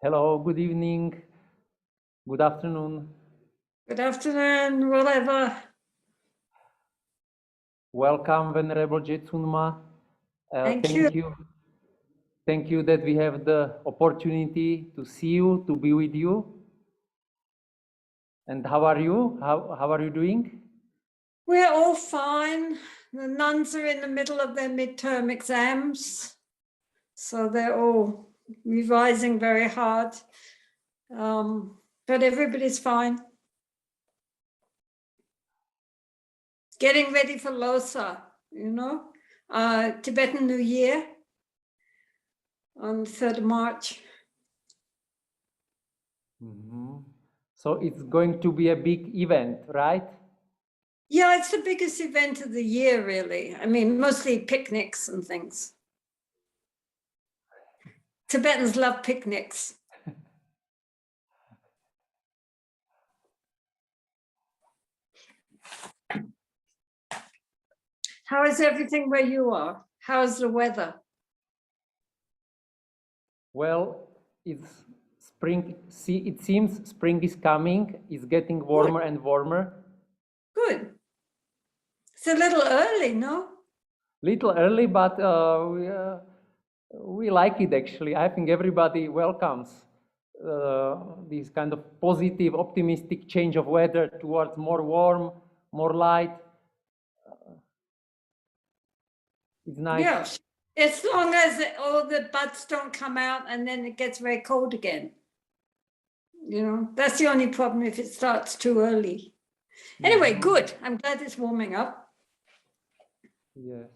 Hello, good evening, good afternoon. Good afternoon, whatever. Welcome, Venerable Jetsunma. Thank you. Thank you that we have the opportunity to see you, to be with you. And how are you? How are you doing? We're all fine. The nuns are in the middle of their midterm exams, so they're all revising very hard. But everybody's fine. Getting ready for Losar, Tibetan New Year on the 3rd of March. So it's going to be a big event, right? Yeah, it's the biggest event of the year, really. I mean, mostly picnics and things. Tibetans love picnics. How is everything where you are? How's the weather? Well, it's spring. See, it seems spring is coming. It's getting warmer and warmer. Good. It's a little early, no? Little early, but we like it actually. I think everybody welcomes this kind of positive, optimistic change of weather towards more warm, more light. It's nice. Yeah, as long as all the buds don't come out and then it gets very cold again. That's the only problem if it starts too early. Anyway, good. I'm glad it's warming up. Yes.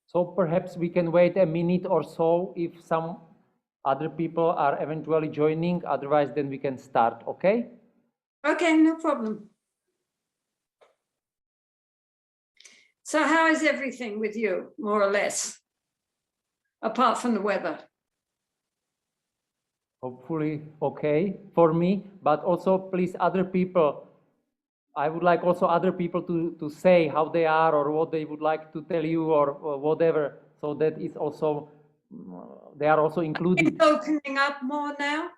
So perhaps we can wait a minute or so if some other people are eventually joining. Otherwise, then we can start, okay? Okay, no problem. So how is everything with you, more or less, apart from the weather? Hopefully okay for me, but also please other people. I would like also other people to say how they are or what they would like to tell you or whatever. So that is also, they are also included. It's opening up more now?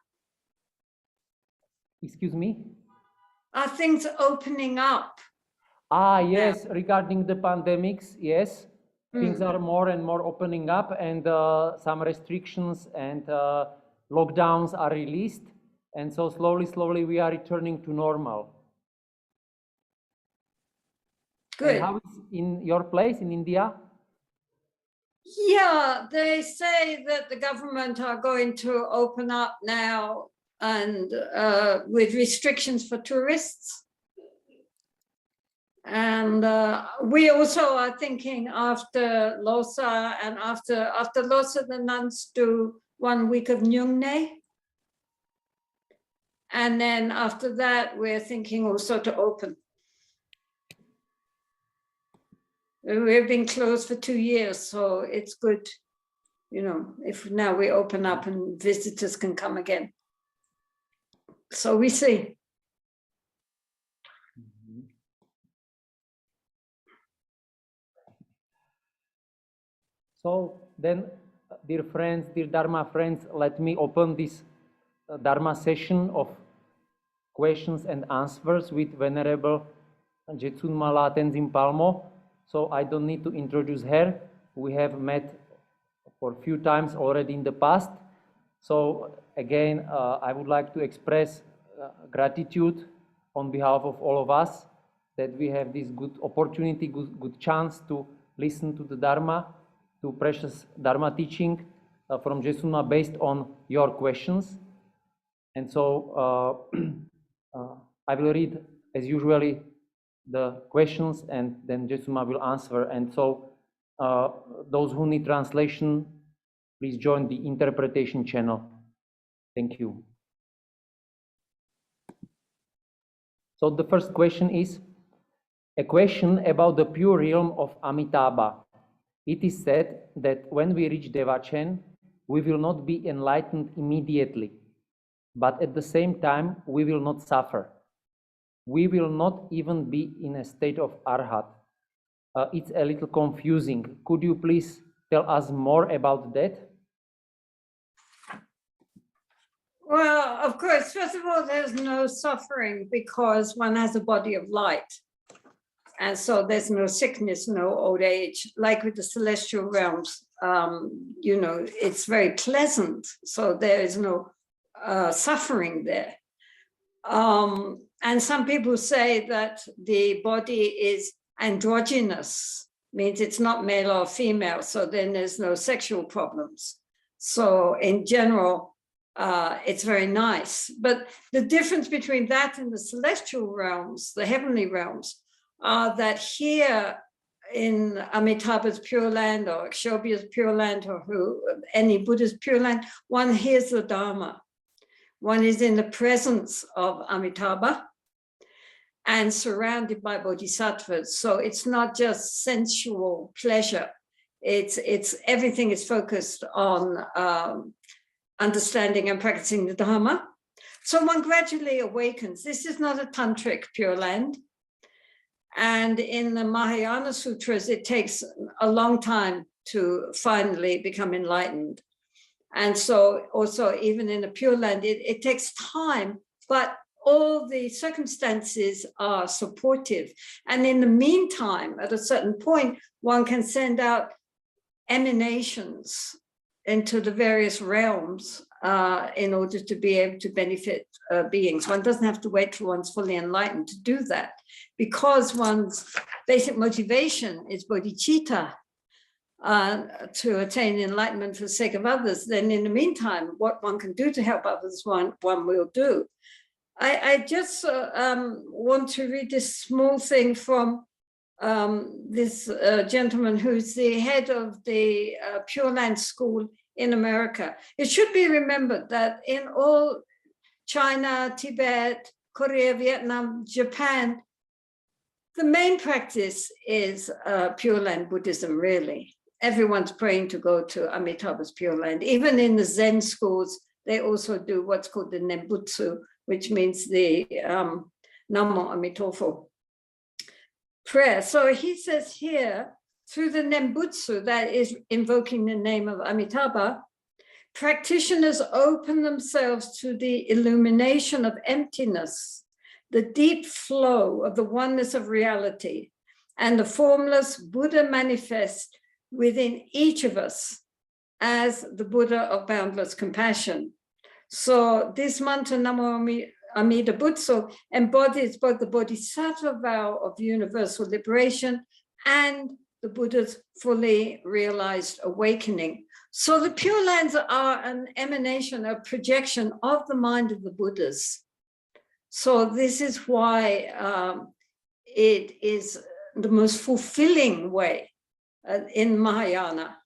Excuse me? Are things opening up? Yes, regarding the pandemics, yes. Things are more and more opening up and some restrictions and lockdowns are released. And so slowly we are returning to normal. Good. And how is in your place in India? Yeah, they say that the government are going to open up now and with restrictions for tourists. And we also are thinking after Losar and after Losar, the nuns do 1 week of Nyungne. And then after that, we're thinking also to open. We've been closed for 2 years, so it's good, if now we open up and visitors can come again. So we see. So then, dear friends, dear Dharma friends, let me open this Dharma session of questions and answers with Venerable Jetsunma Tenzin Palmo. So I don't need to introduce her. We have met for a few times already in the past. So again, I would like to express gratitude on behalf of all of us that we have this good opportunity, good chance to listen to the Dharma, to precious Dharma teaching from Jetsunma based on your questions. And so I will read, as usually, the questions and then Jetsunma will answer. And so those who need translation, please join the interpretation channel. Thank you. So the first question is a question about the pure realm of Amitabha. It is said that when we reach Devachen, we will not be enlightened immediately, but at the same time, we will not suffer. We will not even be in a state of arhat. It's a little confusing. Could you please tell us more about that? Well, of course, first of all, there's no suffering because one has a body of light. And so there's no sickness, no old age, like with the celestial realms, you know, it's very pleasant. So there is no suffering there. And some people say that the body is androgynous, means it's not male or female. So then there's no sexual problems. So in general, it's very nice. But the difference between that and the celestial realms, the heavenly realms, are that here in Amitabha's Pure Land or Akshobhya's Pure Land or any Buddha's Pure Land, one hears the Dharma. One is in the presence of Amitabha and surrounded by bodhisattvas. So it's not just sensual pleasure. It's everything is focused on understanding and practicing the Dharma. So one gradually awakens. This is not a tantric Pure Land. And in the Mahayana Sutras, it takes a long time to finally become enlightened. And so also even in a Pure Land, it takes time, but all the circumstances are supportive. And in the meantime, at a certain point, one can send out emanations into the various realms in order to be able to benefit beings. One doesn't have to wait till one's fully enlightened to do that, because one's basic motivation is bodhicitta, to attain enlightenment for the sake of others. Then in the meantime, what one can do to help others, one will do. I just want to read this small thing from this gentleman who's the head of the Pure Land School in America. It should be remembered that in all China, Tibet, Korea, Vietnam, Japan, the main practice is Pure Land Buddhism, really. Everyone's praying to go to Amitabha's Pure Land. Even in the Zen schools, they also do what's called the Nembutsu, which means the Namo Amitofo prayer. So he says here, through the Nembutsu, that is invoking the name of Amitabha, practitioners open themselves to the illumination of emptiness, the deep flow of the oneness of reality, and the formless Buddha manifest within each of us as the Buddha of boundless compassion. So this mantra, Namo Amida Butsu, embodies both the bodhisattva vow of universal liberation and the Buddha's fully realized awakening. So the Pure Lands are an emanation, a projection of the mind of the Buddhas. So this is why it is the most fulfilling way in Mahayana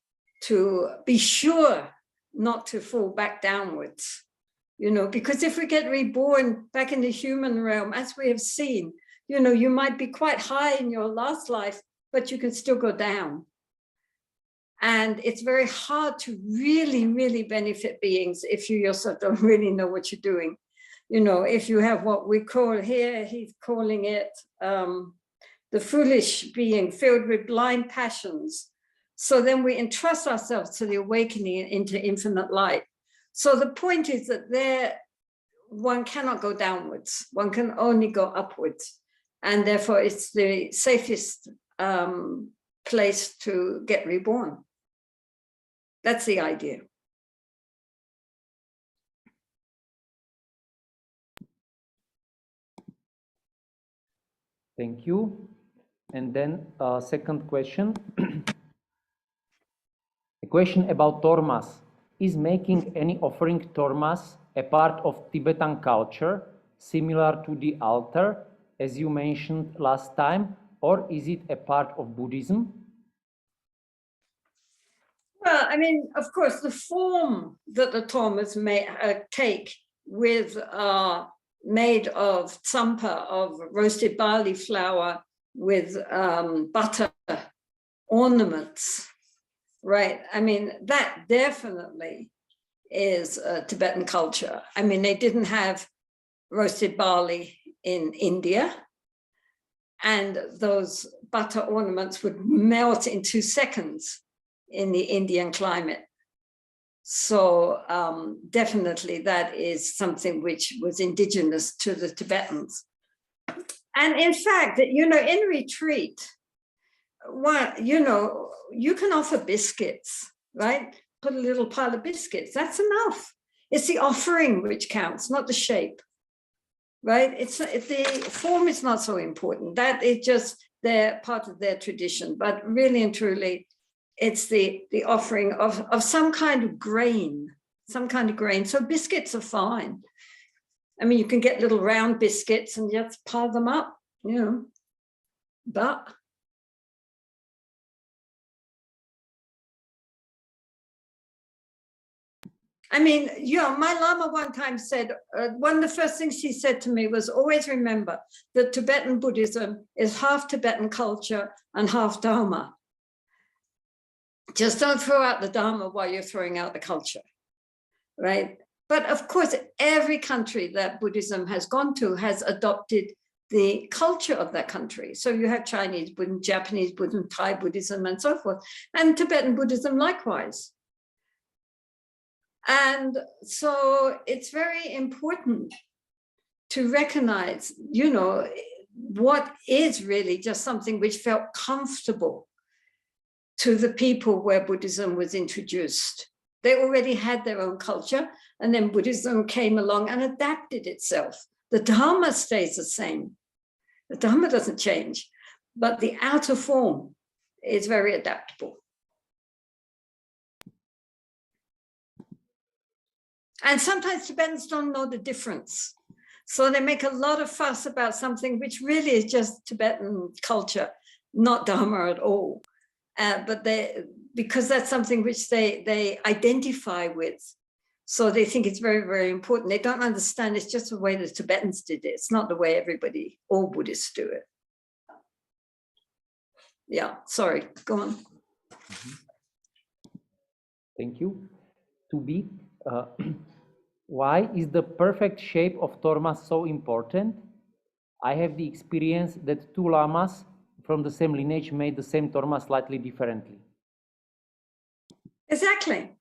to be sure not to fall back downwards. You know, because if we get reborn back in the human realm, as we have seen, you know, you might be quite high in your last life, but you can still go down. And it's very hard to really, really benefit beings if you yourself don't really know what you're doing. You know, if you have what we call here, he's calling it the foolish being filled with blind passions. So then we entrust ourselves to the awakening into infinite light. So the point is that there, one cannot go downwards. One can only go upwards. And therefore it's the safest place to get reborn. That's the idea. Thank you. And then second question. A question about tormas. Is making any offering tormas a part of Tibetan culture, similar to the altar, as you mentioned last time, or is it a part of Buddhism? Well, I mean, of course, the form that the tormas may take with made of tsampa, of roasted barley flour with butter ornaments, right? I mean, that definitely is Tibetan culture. I mean, they didn't have roasted barley in India, and those butter ornaments would melt in 2 seconds. in the Indian climate. So definitely that is something which was indigenous to the Tibetans. And in fact, you know, in retreat, you know, you can offer biscuits, right? Put a little pile of biscuits, that's enough. It's the offering which counts, not the shape, right? It's the form is not so important. That is just their part of their tradition, but really and truly, it's the offering of some kind of grain, So biscuits are fine. I mean, you can get little round biscuits and just pile them up, you know, but I mean, you know, my Lama one time said, one of the first things she said to me was, always remember that Tibetan Buddhism is half Tibetan culture and half Dharma. Just don't throw out the Dharma while you're throwing out the culture, right? But of course, every country that Buddhism has gone to has adopted the culture of that country. So you have Chinese Buddhism, Japanese Buddhism, Thai Buddhism, and so forth, and Tibetan Buddhism likewise. And so it's very important to recognize, you know, what is really just something which felt comfortable to the people where Buddhism was introduced. They already had their own culture, and then Buddhism came along and adapted itself. The Dharma stays the same. The Dharma doesn't change, but the outer form is very adaptable. And sometimes Tibetans don't know the difference. So they make a lot of fuss about something which really is just Tibetan culture, not Dharma at all. But because that's something which they identify with. So they think it's very, very important. They don't understand it's just the way the Tibetans did it. It's not the way all Buddhists do it. Yeah, sorry, go on. Thank you. To be, why is the perfect shape of Torma so important? I have the experience that two lamas from the same lineage made the same Torma slightly differently. Exactly.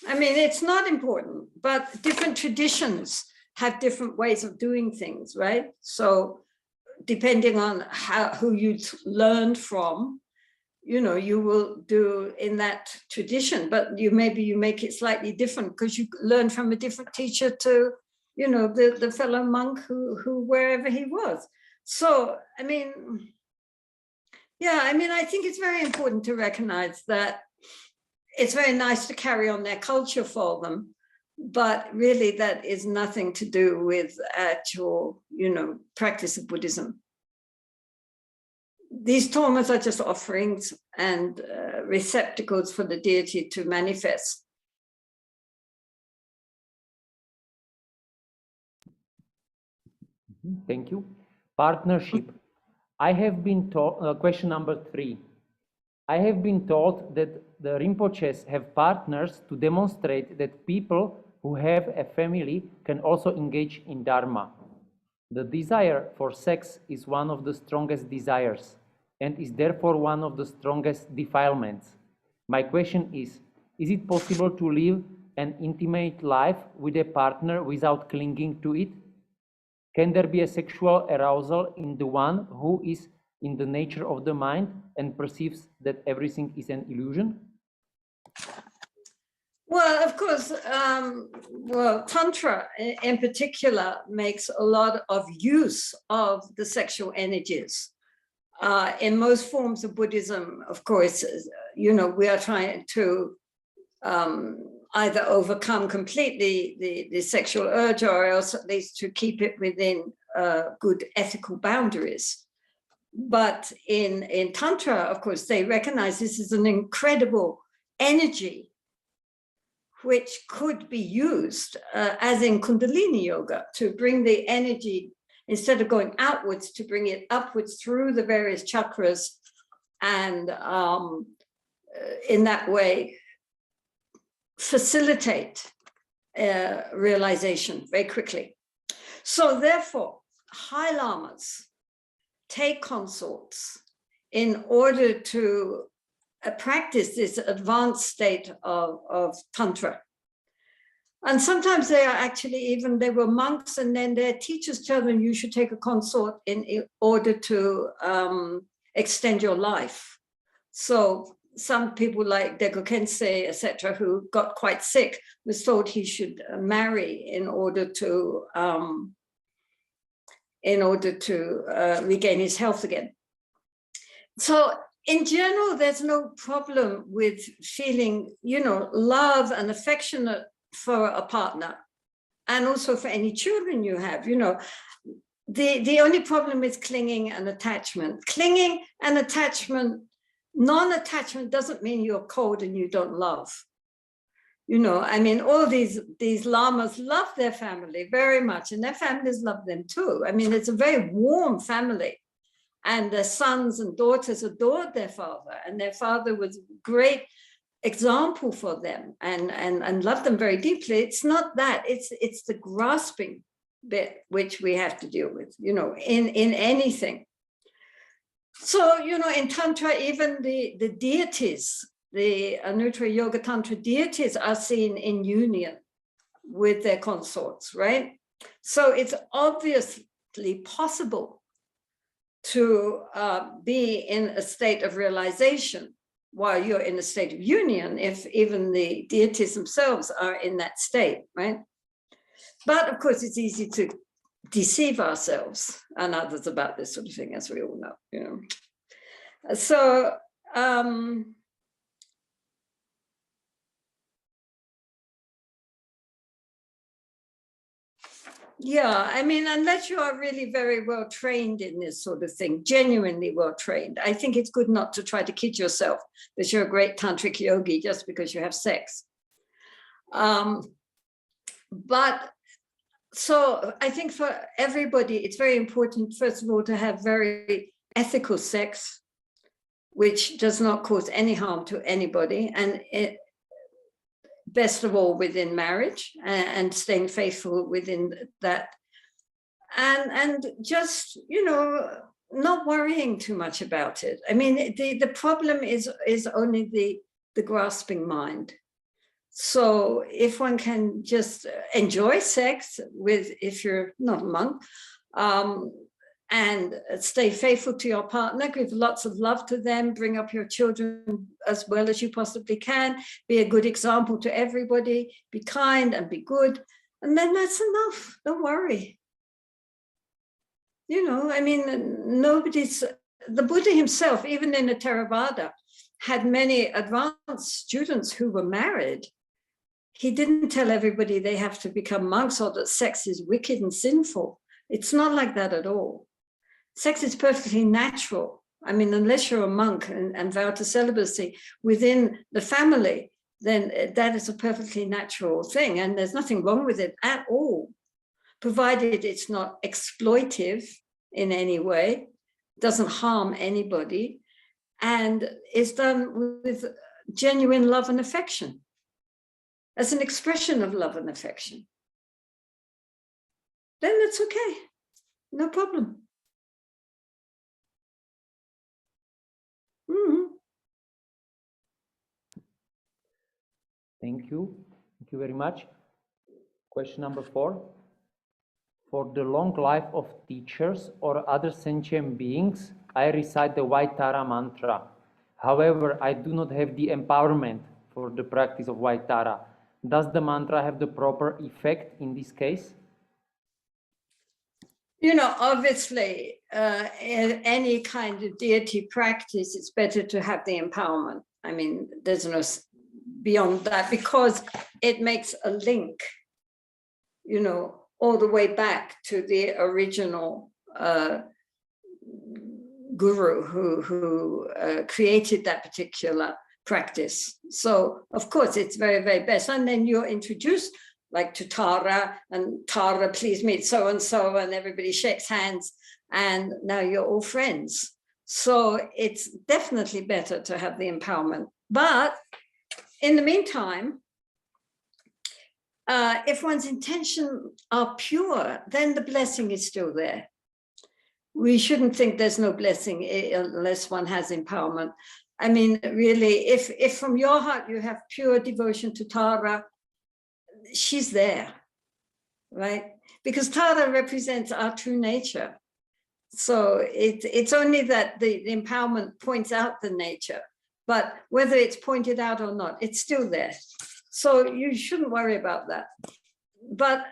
I mean, it's not important, but different traditions have different ways of doing things, right? So depending on who you learned from, you know, you will do in that tradition, but maybe you make it slightly different because you learn from a different teacher to, you know, the fellow monk who wherever he was. So, I mean, yeah, I mean, I think it's very important to recognize that it's very nice to carry on their culture for them, but really that is nothing to do with actual, you know, practice of Buddhism. These tormas are just offerings and receptacles for the deity to manifest. Thank you. Partnership. I have been told, question number 3. I have been told that the Rinpoches have partners to demonstrate that people who have a family can also engage in Dharma. The desire for sex is one of the strongest desires and is therefore one of the strongest defilements. My question is it possible to live an intimate life with a partner without clinging to it? Can there be a sexual arousal in the one who is in the nature of the mind and perceives that everything is an illusion? Well, of course, Tantra in particular makes a lot of use of the sexual energies. In most forms of Buddhism, of course, you know, we are trying to either overcome completely the sexual urge or else at least to keep it within good ethical boundaries. But in Tantra, of course, they recognize this is an incredible energy which could be used as in Kundalini Yoga to bring the energy, instead of going outwards, to bring it upwards through the various chakras and in that way facilitate realization very quickly. So therefore, high lamas take consorts in order to practice this advanced state of Tantra. And sometimes they are actually they were monks, and then their teachers tell them you should take a consort in order to extend your life. So some people like Deko Kensei, etc., who got quite sick, was told he should marry in order to regain his health again. So in general, there's no problem with feeling, love and affectionate for a partner, and also for any children you have. The only problem is clinging and attachment. Clinging and attachment, non-attachment doesn't mean you're cold and you don't love. All these lamas love their family very much, and their families love them too. It's a very warm family, and their sons and daughters adored their father, and their father was a great example for them and loved them very deeply. It's not that, it's the grasping bit which we have to deal with, in anything. So, in Tantra, even the deities, the Anuttara Yoga Tantra deities are seen in union with their consorts, right? So it's obviously possible to be in a state of realization while you're in a state of union, if even the deities themselves are in that state, right? But of course, it's easy to deceive ourselves and others about this sort of thing, as we all know, So, yeah, unless you are really very well trained in this sort of thing, genuinely well trained, I think it's good not to try to kid yourself that you're a great tantric yogi just because you have sex. But so I think for everybody, it's very important, first of all, to have very ethical sex, which does not cause any harm to anybody, and best of all within marriage, and staying faithful within that, and just not worrying too much about it. The problem is only the grasping mind. So if one can just enjoy sex if you're not a monk, and stay faithful to your partner, give lots of love to them, bring up your children as well as you possibly can, be a good example to everybody, be kind and be good, and then that's enough. Don't worry. The Buddha himself, even in the Theravada, had many advanced students who were married. He didn't tell everybody they have to become monks or that sex is wicked and sinful. It's not like that at all. Sex is perfectly natural. Unless you're a monk and vow to celibacy within the family, then that is a perfectly natural thing. And there's nothing wrong with it at all, provided it's not exploitive in any way, doesn't harm anybody, and is done with genuine love and affection, as an expression of love and affection. Then that's okay, no problem. Thank you very much. Question number 4. For the long life of teachers or other sentient beings, I recite the White Tara mantra. However, I do not have the empowerment for the practice of White Tara. Does the mantra have the proper effect in this case? Obviously, in any kind of deity practice, it's better to have the empowerment. There's no beyond that, because it makes a link, all the way back to the original guru who created that particular practice. So, of course, it's very, very best. And then you're introduced like to Tara, and Tara, please meet so-and-so, and everybody shakes hands, and now you're all friends. So it's definitely better to have the empowerment. But in the meantime, if one's intentions are pure, then the blessing is still there. We shouldn't think there's no blessing unless one has empowerment. I mean, really, if from your heart you have pure devotion to Tara, she's there, right? Because Tara represents our true nature. So it's only that the empowerment points out the nature, but whether it's pointed out or not, it's still there. So you shouldn't worry about that. But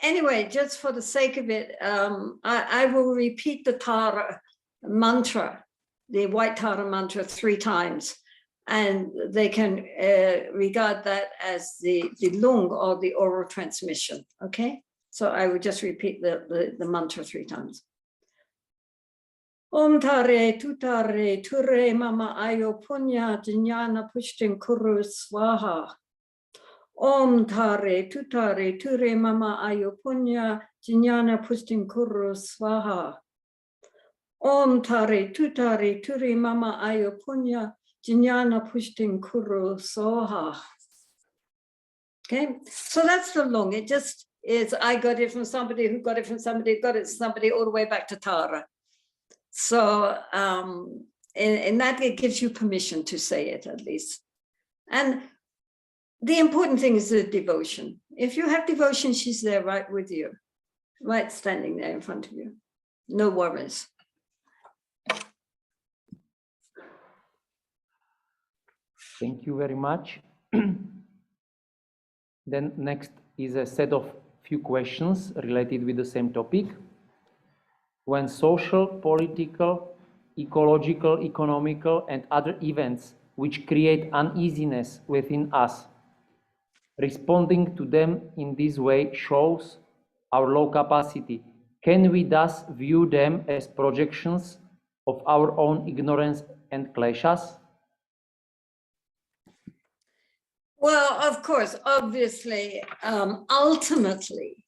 anyway, just for the sake of it, I will repeat the Tara mantra, the white Tara mantra 3 times, and they can regard that as the lung or the oral transmission, okay? So I would just repeat the mantra 3 times. Om tare tutare ture mama ayo punya jnana pushtin kuru swaha. Om tare tutare ture mama ayo punya jnana pushtin kuru swaha. Om tare tutare ture mama ayo punya jnana pushtin kuru soha. Okay, so that's the lung. It just is, I got it from somebody who got it from somebody who got it from somebody all the way back to Tara. So in that, it gives you permission to say it at least. And the important thing is the devotion. If you have devotion, she's there right with you, right standing there in front of you. No worries. Thank you very much. Then next is a set of few questions related with the same topic. When social, political, ecological, economical, and other events which create uneasiness within us, responding to them in this way shows our low capacity. Can we thus view them as projections of our own ignorance and kleshas? Well, of course, obviously, ultimately,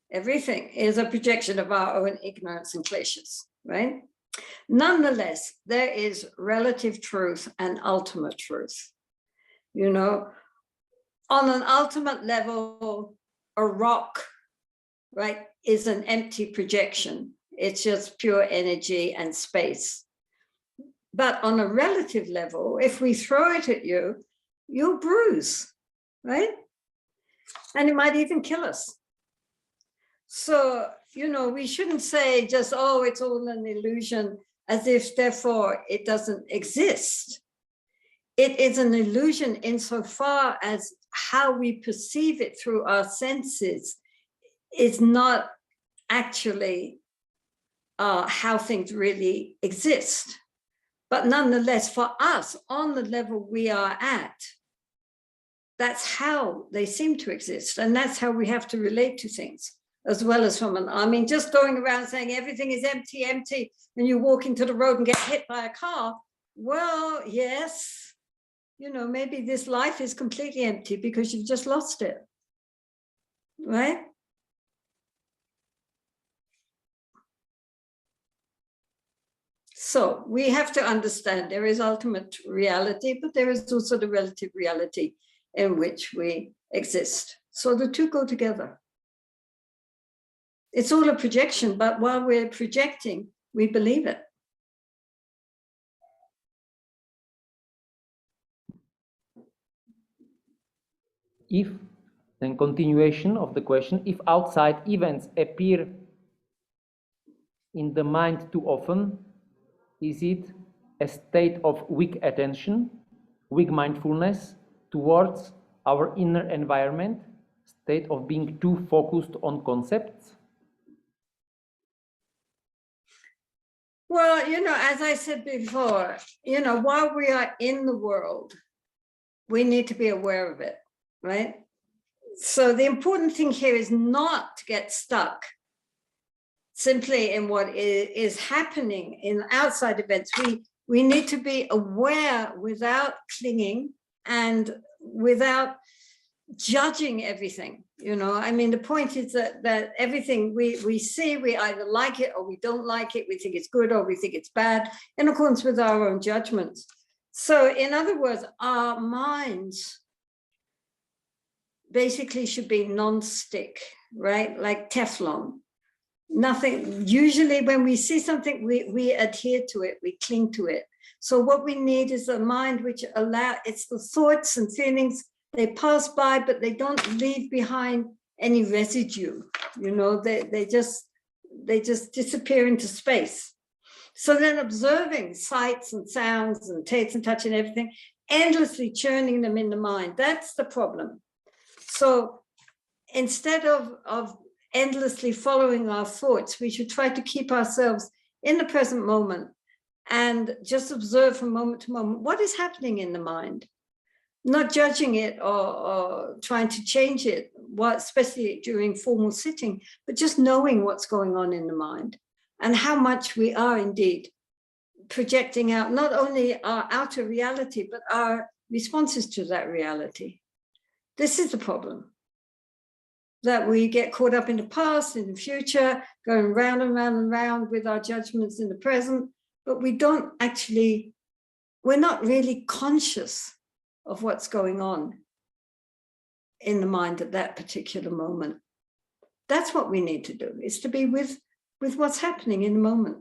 everything is a projection of our own ignorance and kleshas, right? Nonetheless, there is relative truth and ultimate truth. You know, on an ultimate level, a rock, right, is an empty projection. It's just pure energy and space. But on a relative level, if we throw it at you, you'll bruise, right? And it might even kill us. So, you know, we shouldn't say just, oh, it's all an illusion, as if therefore it doesn't exist. It is an illusion insofar as how we perceive it through our senses is not actually how things really exist. But nonetheless, for us, on the level we are at, that's how they seem to exist. And that's how we have to relate to things, as well as from I mean, just going around saying everything is empty, empty, and you walk into the road and get hit by a car. Well, yes, you know, maybe this life is completely empty because you've just lost it, right? So we have to understand there is ultimate reality, but there is also the relative reality in which we exist. So the two go together. It's all a projection, but while we're projecting, we believe it. If, then continuation of the question, if outside events appear in the mind too often, is it a state of weak attention, weak mindfulness towards our inner environment, state of being too focused on concepts? Well, you know, as I said before, you know, while we are in the world, we need to be aware of it, right? So the important thing here is not to get stuck simply in what is happening in outside events. We need to be aware without clinging and without judging everything. You know, I mean, the point is that everything we see, we either like it or we don't like it. We think it's good or we think it's bad in accordance with our own judgments. So in other words, our minds basically should be non-stick, right? Like Teflon. Nothing. Usually when we see something, we adhere to it, we cling to it. So what we need is a mind which it's the thoughts and feelings, they pass by, but they don't leave behind any residue. You know, they just disappear into space. So then observing sights and sounds and tastes and touch and everything, endlessly churning them in the mind, that's the problem. So instead of endlessly following our thoughts, we should try to keep ourselves in the present moment and just observe from moment to moment what is happening in the mind, not judging it or trying to change it, especially during formal sitting, but just knowing what's going on in the mind and how much we are indeed projecting out not only our outer reality, but our responses to that reality. This is the problem, that we get caught up in the past, in the future, going round and round and round with our judgments in the present, but we're not really conscious of what's going on in the mind at that particular moment. That's what we need to do, is to be with what's happening in the moment.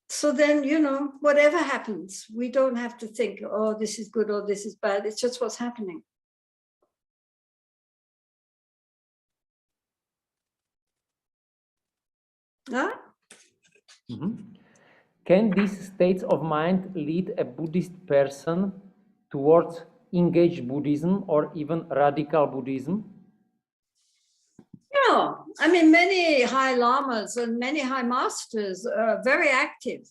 So then, you know, whatever happens, we don't have to think, oh, this is good or this is bad. It's just what's happening. Huh? Mm-hmm. Can these states of mind lead a Buddhist person towards engaged Buddhism or even radical Buddhism? Yeah, I mean, many high lamas and many high masters are very active.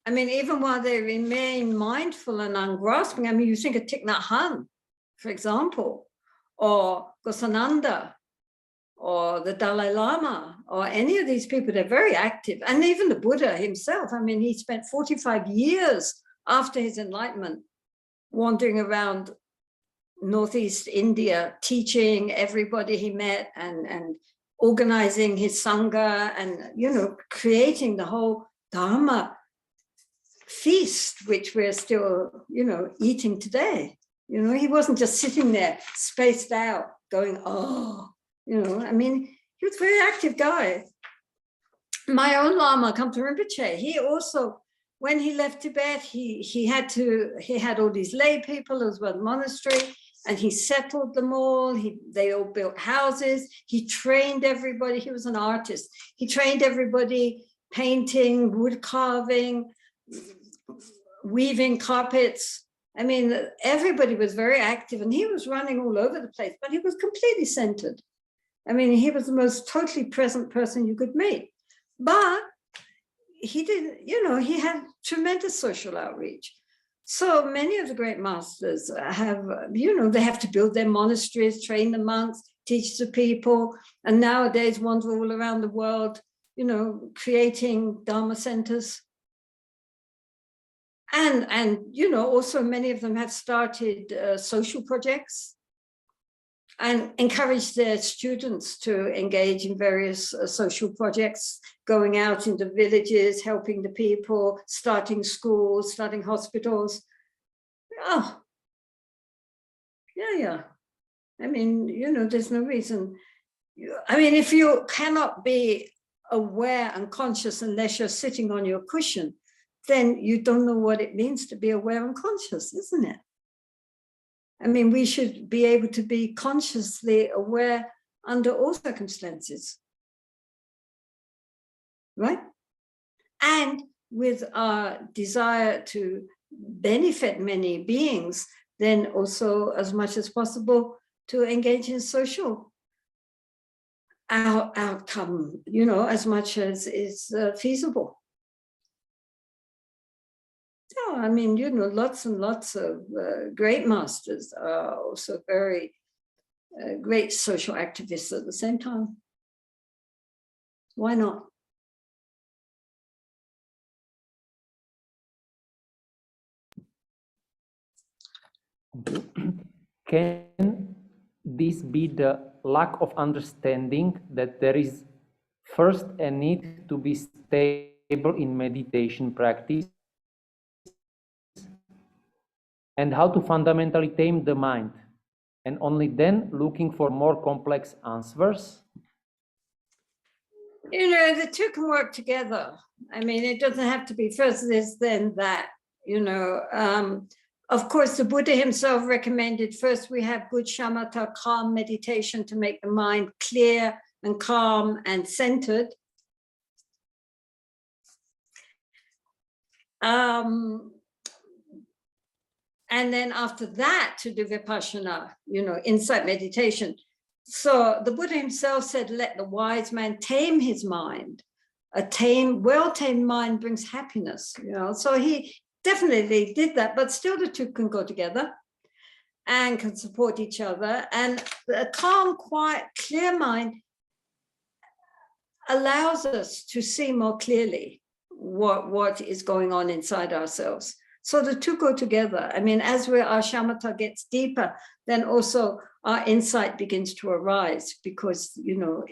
I mean, even while they remain mindful and ungrasping, I mean, you think of Thich Nhat Hanh, for example, or Gosananda, or the Dalai Lama, or any of these people, they're very active. And even the Buddha himself, I mean, he spent 45 years after his enlightenment wandering around Northeast India, teaching everybody he met and organizing his Sangha and, you know, creating the whole Dharma feast, which we're still, you know, eating today. You know, he wasn't just sitting there spaced out going, oh, you know, I mean, he was a very active guy. My own Lama, Kampa Rinpoche, he also, when he left Tibet, he had all these lay people as well, monastery, and he settled them all. They all built houses. He trained everybody. He was an artist. He trained everybody painting, wood carving, weaving carpets. I mean, everybody was very active, and he was running all over the place, but he was completely centered. I mean, he was the most totally present person you could meet. But he did, you know, he had tremendous social outreach. So many of the great masters have, you know, they have to build their monasteries, train the monks, teach the people, and nowadays wander all around the world, you know, creating Dharma centers. And you know, also many of them have started social projects and encouraged their students to engage in various social projects, going out into villages, helping the people, starting schools, starting hospitals. Oh, yeah. I mean, you know, there's no reason. I mean, if you cannot be aware and conscious unless you're sitting on your cushion, then you don't know what it means to be aware and conscious, isn't it? I mean, we should be able to be consciously aware under all circumstances, right? And with our desire to benefit many beings, then also as much as possible to engage in social outcome, you know, as much as is feasible. Yeah, I mean, you know, lots and lots of great masters are also very great social activists at the same time. Why not? Can this be the lack of understanding that there is first a need to be stable in meditation practice and how to fundamentally tame the mind, and only then looking for more complex answers? You know, the two can work together. I mean, it doesn't have to be first this, then that, you know. Of course, the Buddha himself recommended first we have good shamatha, calm meditation to make the mind clear and calm and centered. And then after that, to do vipassana, you know, insight meditation. So the Buddha himself said, let the wise man tame his mind. A well-tamed mind brings happiness, you know. So he definitely did that, but still the two can go together and can support each other. And a calm, quiet, clear mind allows us to see more clearly what is going on inside ourselves. So the two go together. I mean, as our shamatha gets deeper, then also our insight begins to arise, because, you know,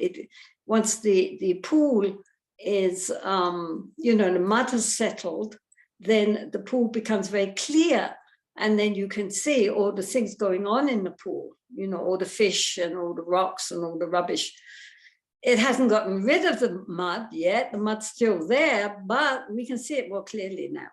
once the pool is, you know, the mud has settled, then the pool becomes very clear. And then you can see all the things going on in the pool, you know, all the fish and all the rocks and all the rubbish. It hasn't gotten rid of the mud yet. The mud's still there, but we can see it more clearly now.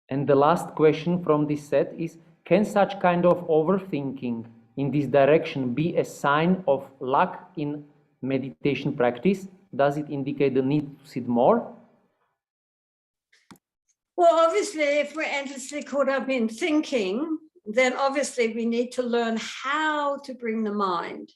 And the last question from this set is, can such kind of overthinking in this direction be a sign of lack in meditation practice? Does it indicate the need to sit more? Well, obviously, if we're endlessly caught up in thinking, then obviously we need to learn how to bring the mind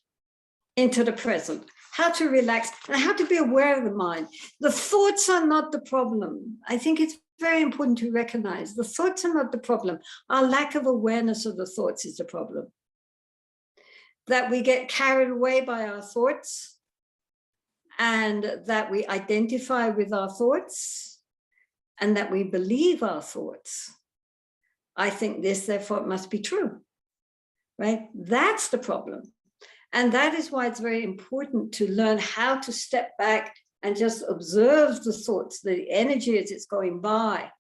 into the present, how to relax, and how to be aware of the mind. The thoughts are not the problem. I think it's very important to recognize the thoughts are not the problem. Our lack of awareness of the thoughts is the problem. That we get carried away by our thoughts, and that we identify with our thoughts, and that we believe our thoughts. I think this, therefore, it must be true, right? That's the problem. And that is why it's very important to learn how to step back and just observe the thoughts, the energy as it's going by,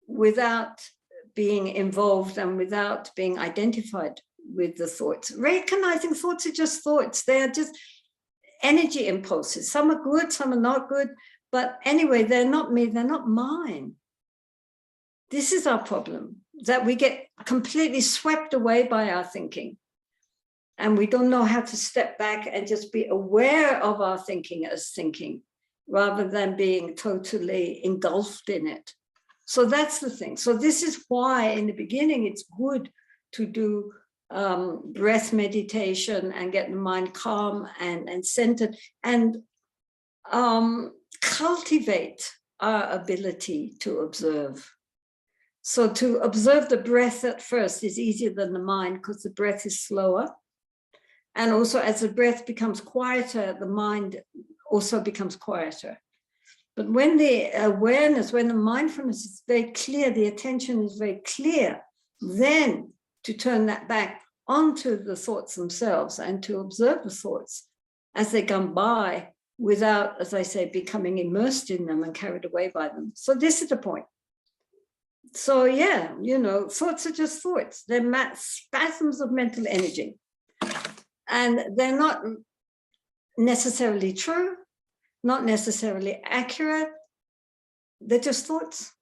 without being involved and without being identified with the thoughts. Recognizing thoughts are just thoughts. They are just energy impulses. Some are good, some are not good. But anyway, they're not me, they're not mine. This is our problem, that we get completely swept away by our thinking. And we don't know how to step back and just be aware of our thinking as thinking, rather than being totally engulfed in it. So that's the thing. So this is why in the beginning, it's good to do breath meditation and get the mind calm and centered, and cultivate our ability to observe. So to observe the breath at first is easier than the mind, because the breath is slower. And also as the breath becomes quieter, the mind also becomes quieter. But when the awareness, when the mindfulness is very clear, the attention is very clear, then to turn that back onto the thoughts themselves and to observe the thoughts as they come by, without, as I say, becoming immersed in them and carried away by them. So this is the point. So yeah, you know, thoughts are just thoughts. They're spasms of mental energy. And they're not necessarily true, not necessarily accurate. They're just thoughts.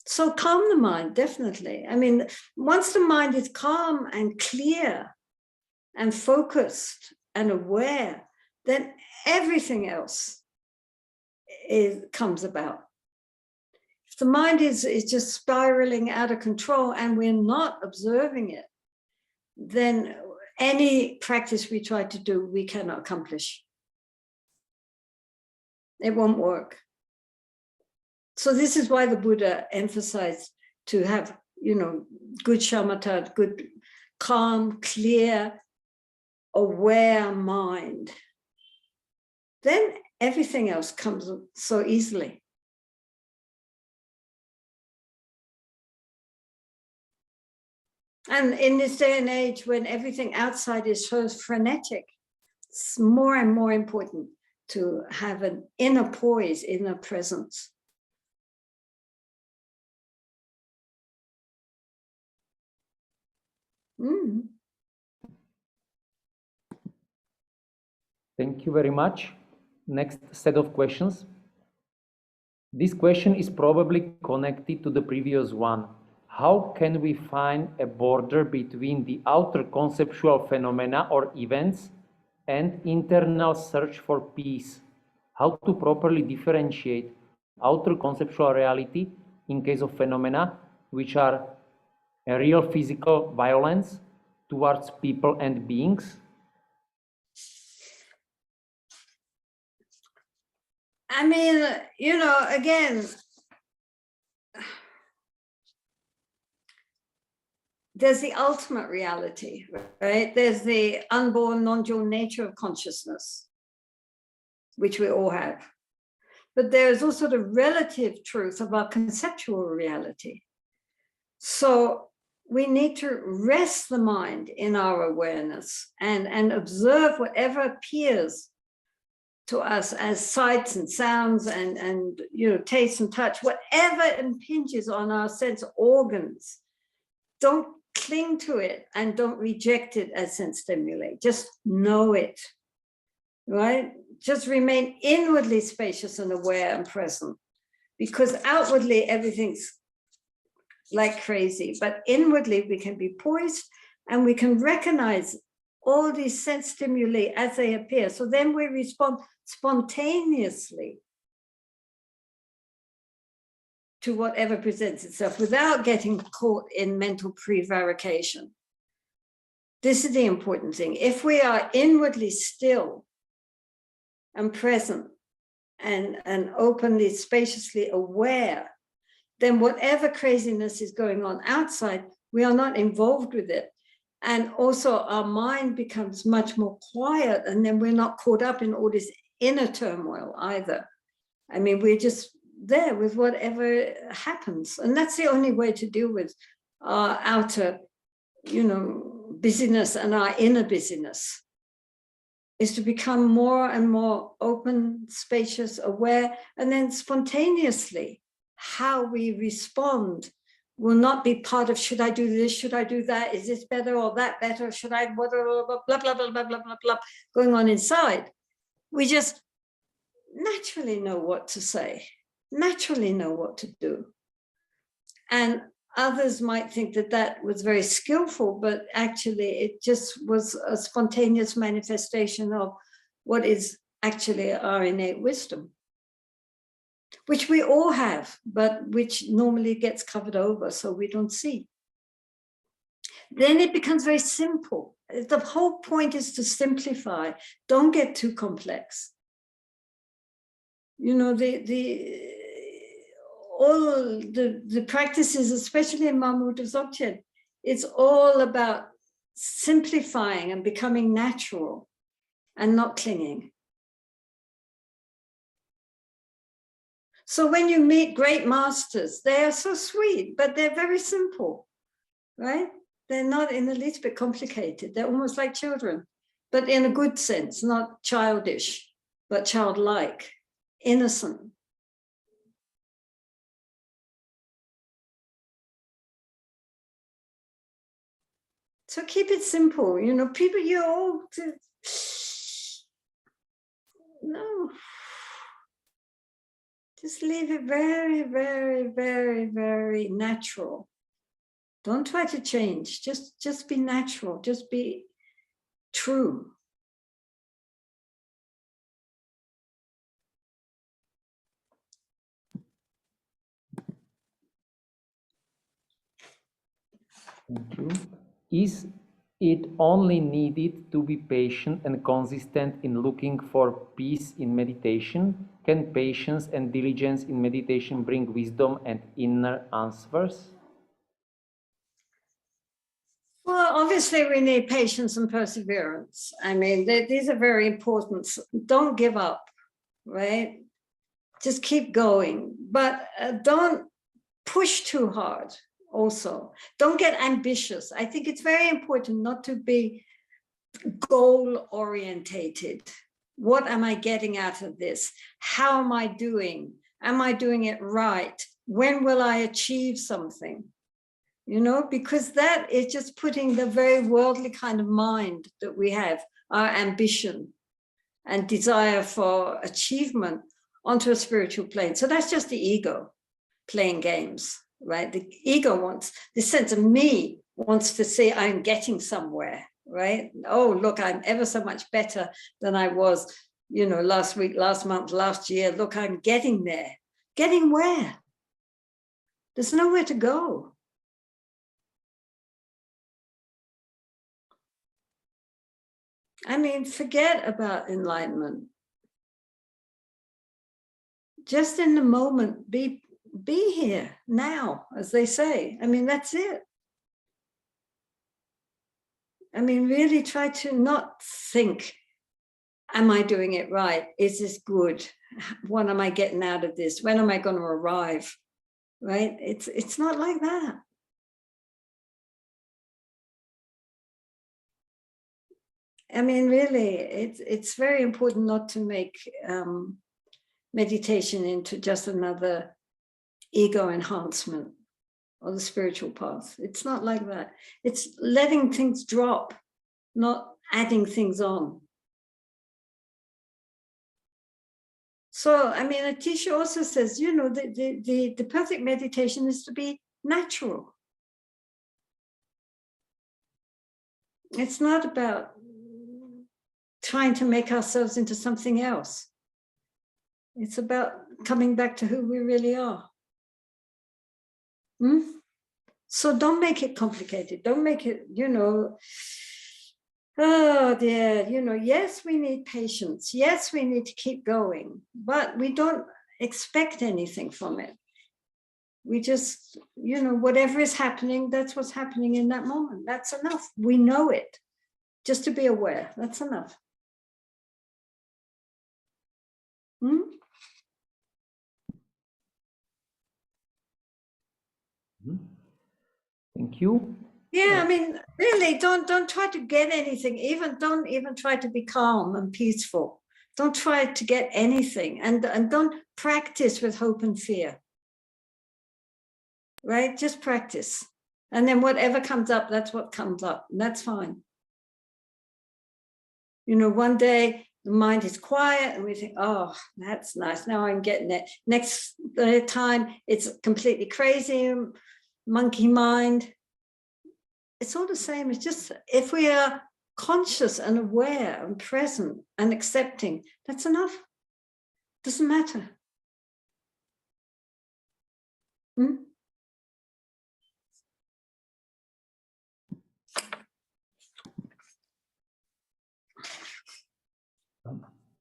So calm the mind, definitely. I mean, once the mind is calm and clear and focused and aware, then everything else comes about. If the mind is just spiraling out of control and we're not observing it, then any practice we try to do, we cannot accomplish. It won't work. So this is why the Buddha emphasized to have, you know, good shamatha, good, calm, clear, aware mind. Then everything else comes so easily. And in this day and age, when everything outside is so frenetic, it's more and more important to have an inner poise, inner presence. Mm. Thank you very much. Next set of questions. This question is probably connected to the previous one. How can we find a border between the outer conceptual phenomena or events and internal search for peace? How to properly differentiate outer conceptual reality in case of phenomena which are a real physical violence towards people and beings? I mean, you know, again, there's the ultimate reality, right? There's the unborn, non-dual nature of consciousness, which we all have. But there's also the relative truth of our conceptual reality. So we need to rest the mind in our awareness and observe whatever appears to us as sights and sounds and you know, taste and touch, whatever impinges on our sense organs. Don't cling to it and don't reject it as sense stimuli. Just know it, right? Just remain inwardly spacious and aware and present, because outwardly everything's like crazy, but inwardly we can be poised and we can recognize all these sense stimuli as they appear. So then we respond spontaneously to whatever presents itself without getting caught in mental prevarication. This is the important thing. If we are inwardly still and present and openly, spaciously aware, then whatever craziness is going on outside, we are not involved with it. And also our mind becomes much more quiet, and then we're not caught up in all this inner turmoil either. I mean, we're just there with whatever happens. And that's the only way to deal with our outer, you know, busyness and our inner busyness, is to become more and more open, spacious, aware, and then spontaneously how we respond will not be part of, should I do this, should I do that, is this better or that better, should I, blah, blah, blah, blah, blah, blah, blah, blah, blah, going on inside. We just naturally know what to say, naturally know what to do. And others might think that that was very skillful, but actually it just was a spontaneous manifestation of what is actually our innate wisdom, which we all have, but which normally gets covered over so we don't see. Then it becomes very simple. The whole point is to simplify. Don't get too complex. You know, all the practices, especially in Mahmudra Dzogchen, it's all about simplifying and becoming natural and not clinging. So when you meet great masters, they are so sweet, but they're very simple, right? They're not in the least bit complicated. They're almost like children, but in a good sense, not childish, but childlike, innocent. So keep it simple. You know, people, you're all, no. Just leave it very, very, very, very natural. Don't try to change. Just be natural. Just be true. Thank you. Is it only needed to be patient and consistent in looking for peace in meditation? Can patience and diligence in meditation bring wisdom and inner answers? Well, obviously we need patience and perseverance. I mean, these are very important. Don't give up, right? Just keep going, but don't push too hard also. Don't get ambitious. I think it's very important not to be goal orientated. What am I getting out of this? How am I doing? Am I doing it right? When will I achieve something? you know, because that is just putting the very worldly kind of mind that we have, our ambition and desire for achievement, onto a spiritual plane. So that's just the ego playing games, right? The ego wants, the sense of me wants to say I'm getting somewhere, right? Oh, look, I'm ever so much better than I was, you know, last week, last month, last year. Look, I'm getting there. Getting where? There's nowhere to go. I mean, forget about enlightenment. Just in the moment, be here now, as they say. I mean, that's it. I mean, really try to not think, am I doing it right? Is this good? What am I getting out of this? When am I going to arrive? Right? It's not like that. I mean, really, it's very important not to make meditation into just another ego enhancement or the spiritual path. It's not like that. It's letting things drop, not adding things on. So, I mean, Atisha also says, you know, the perfect meditation is to be natural. It's not about trying to make ourselves into something else. It's about coming back to who we really are. So don't make it complicated. Don't make it, you know, oh dear, you know, yes, we need patience. Yes, we need to keep going, but we don't expect anything from it. We just, you know, whatever is happening, that's what's happening in that moment. That's enough. We know it. Just to be aware, that's enough. Thank you. Yeah, I mean, really, don't try to get anything. Don't even try to be calm and peaceful. Don't try to get anything, and don't practice with hope and fear. Right? Just practice, and then whatever comes up, that's what comes up, and that's fine. You know, one day the mind is quiet, and we think, "Oh, that's nice. Now I'm getting it." Next time, it's completely crazy, monkey mind. It's all the same. It's just if we are conscious and aware and present and accepting, that's enough. Doesn't matter.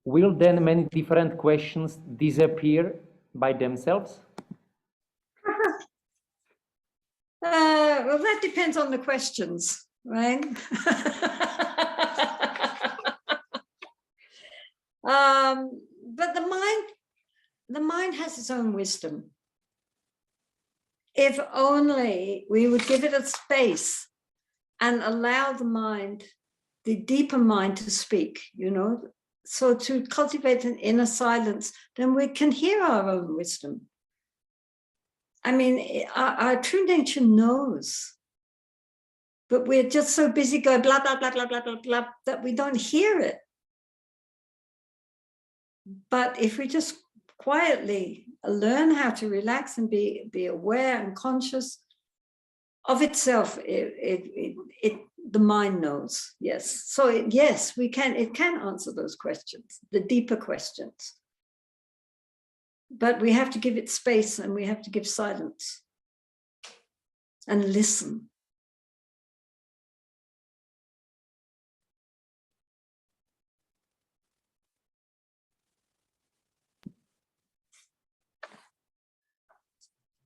Will then many different questions disappear by themselves? Well, that depends on the questions, right? But the mind has its own wisdom. If only we would give it a space and allow the mind, the deeper mind, to speak, you know, so to cultivate an inner silence, then we can hear our own wisdom. I mean, our true nature knows, but we're just so busy going blah, blah, blah, blah, blah, blah, blah, that we don't hear it. But if we just quietly learn how to relax and be aware and conscious of itself, the mind knows, yes. So yes, it can answer those questions, the deeper questions. But we have to give it space, and we have to give silence and listen.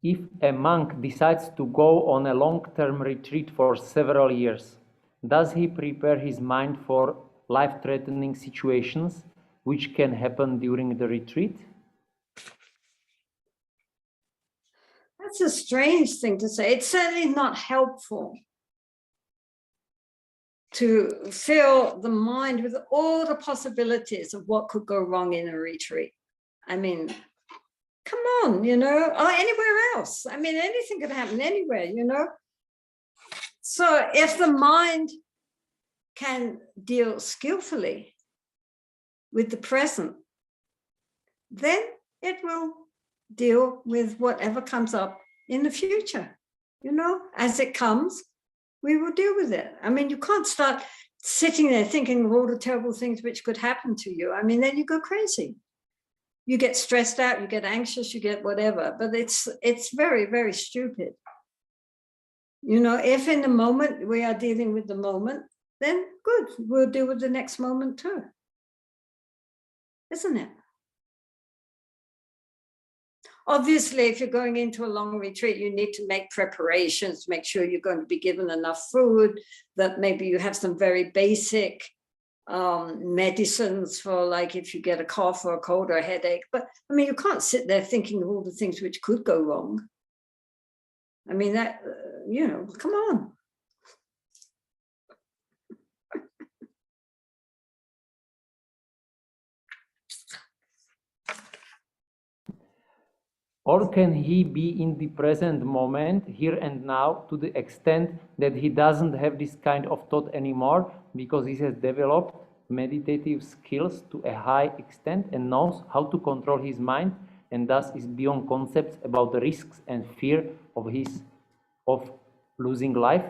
If a monk decides to go on a long-term retreat for several years, does he prepare his mind for life-threatening situations which can happen during the retreat? That's a strange thing to say. It's certainly not helpful to fill the mind with all the possibilities of what could go wrong in a retreat. I mean, come on, you know, or anywhere else. I mean, anything could happen anywhere, you know. So if the mind can deal skillfully with the present, then it will deal with whatever comes up in the future. You know, as it comes, we will deal with it. I mean, you can't start sitting there thinking of all the terrible things which could happen to you. I mean, then you go crazy. You get stressed out, you get anxious, you get whatever, but it's very, very stupid. You know, if in the moment we are dealing with the moment, then good, we'll deal with the next moment too. Isn't it? Obviously, if you're going into a long retreat, you need to make preparations, make sure you're going to be given enough food, that maybe you have some very basic medicines for, like, if you get a cough or a cold or a headache. But I mean, you can't sit there thinking of all the things which could go wrong. I mean, that, you know, come on. Or can he be in the present moment, here and now, to the extent that he doesn't have this kind of thought anymore because he has developed meditative skills to a high extent and knows how to control his mind, and thus is beyond concepts about the risks and fear of losing life?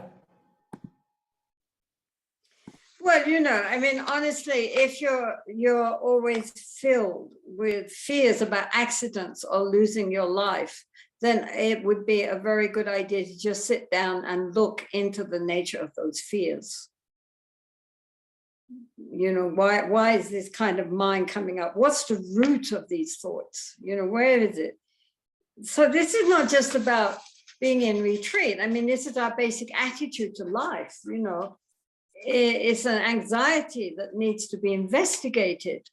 Well, you know, I mean, honestly, if you're always filled with fears about accidents or losing your life, then it would be a very good idea to just sit down and look into the nature of those fears. You know, why is this kind of mind coming up? What's the root of these thoughts? You know, where is it? So this is not just about being in retreat. I mean, this is our basic attitude to life, you know. It's an anxiety that needs to be investigated,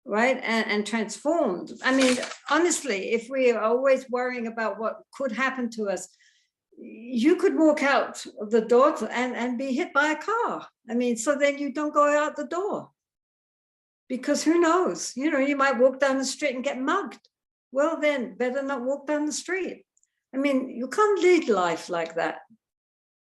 right, and transformed. I mean, honestly, if we are always worrying about what could happen to us, you could walk out of the door and be hit by a car. I mean, so then you don't go out the door, because who knows, you know, you might walk down the street and get mugged. Well, then better not walk down the street. I mean, you can't lead life like that.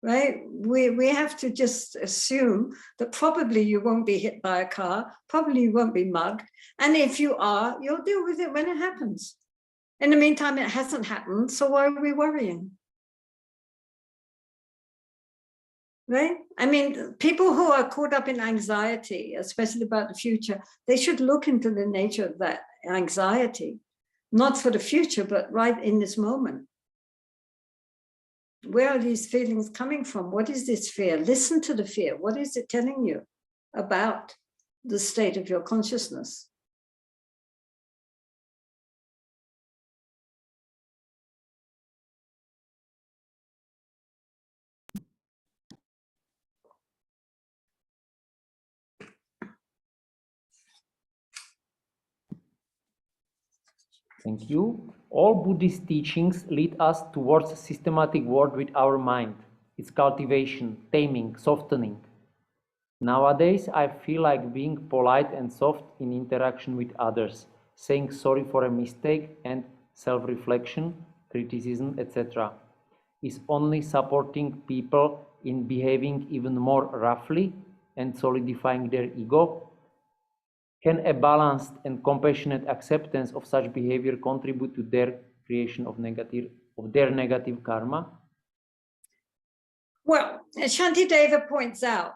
Right? We have to just assume that probably you won't be hit by a car, probably you won't be mugged. And if you are, you'll deal with it when it happens. In the meantime, it hasn't happened, so why are we worrying? Right? I mean, people who are caught up in anxiety, especially about the future, they should look into the nature of that anxiety, not for the future, but right in this moment. Where are these feelings coming from? What is this fear? Listen to the fear. What is it telling you about the state of your consciousness? Thank you. All Buddhist teachings lead us towards systematic work with our mind, its cultivation, taming, softening. Nowadays, I feel like being polite and soft in interaction with others, saying sorry for a mistake and self-reflection, criticism, etc. is only supporting people in behaving even more roughly and solidifying their ego. Can a balanced and compassionate acceptance of such behavior contribute to their creation of their negative karma? Well, Shantideva points out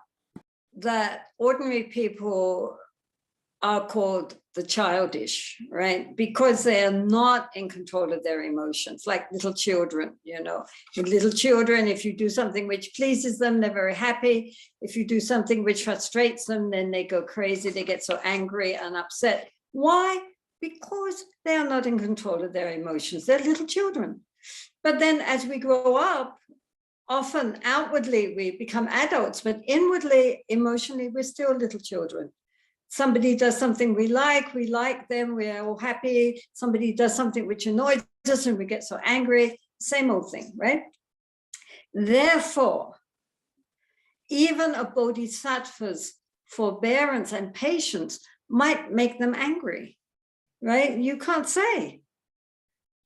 that ordinary people are called the childish, right? Because they are not in control of their emotions, like little children, you know. With little children, if you do something which pleases them, they're very happy. If you do something which frustrates them, then they go crazy, they get so angry and upset. Why? Because they are not in control of their emotions. They're little children. But then as we grow up, often outwardly we become adults, but inwardly, emotionally, we're still little children. Somebody does something we like them, we're all happy. Somebody does something which annoys us and we get so angry, same old thing, right? Therefore, even a bodhisattva's forbearance and patience might make them angry, right? You can't say,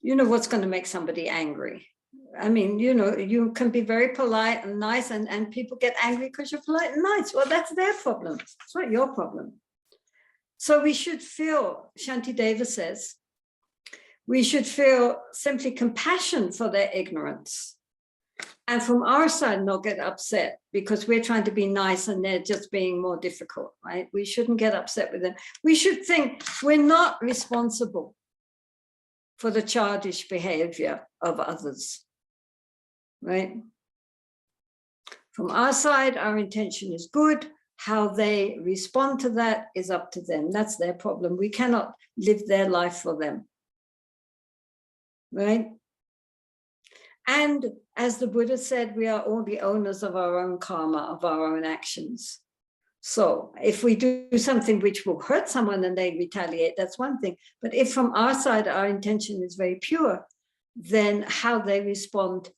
you know, what's going to make somebody angry. I mean, you know, you can be very polite and nice, and people get angry because you're polite and nice. Well, that's their problem. It's not your problem. So we should feel, Shantideva says, we should feel simply compassion for their ignorance. And from our side, not get upset because we're trying to be nice and they're just being more difficult, right? We shouldn't get upset with them. We should think we're not responsible for the childish behavior of others, right? From our side, our intention is good. How they respond to that is up to them. That's their problem. We cannot live their life for them, right? And as the Buddha said, we are all the owners of our own karma, of our own actions. So if we do something which will hurt someone and they retaliate, that's one thing. But if from our side, our intention is very pure, then how they respond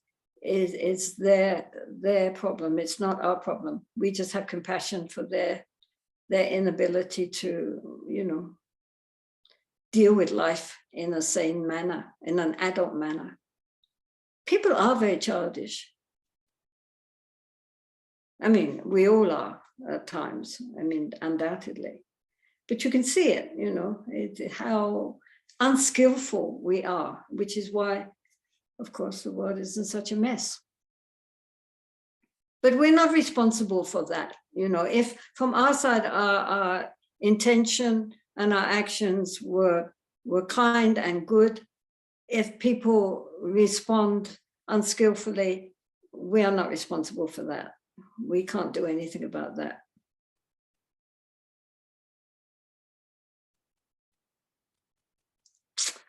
is their problem. It's not our problem. We just have compassion for their inability to, you know, deal with life in a sane manner, in an adult manner. People are very childish. I mean, we all are at times, I mean, undoubtedly. But you can see it, you know, how unskillful we are, which is why, of course, the world is in such a mess. But we're not responsible for that. You know, if from our side, our intention and our actions were kind and good, if people respond unskillfully, we are not responsible for that. We can't do anything about that.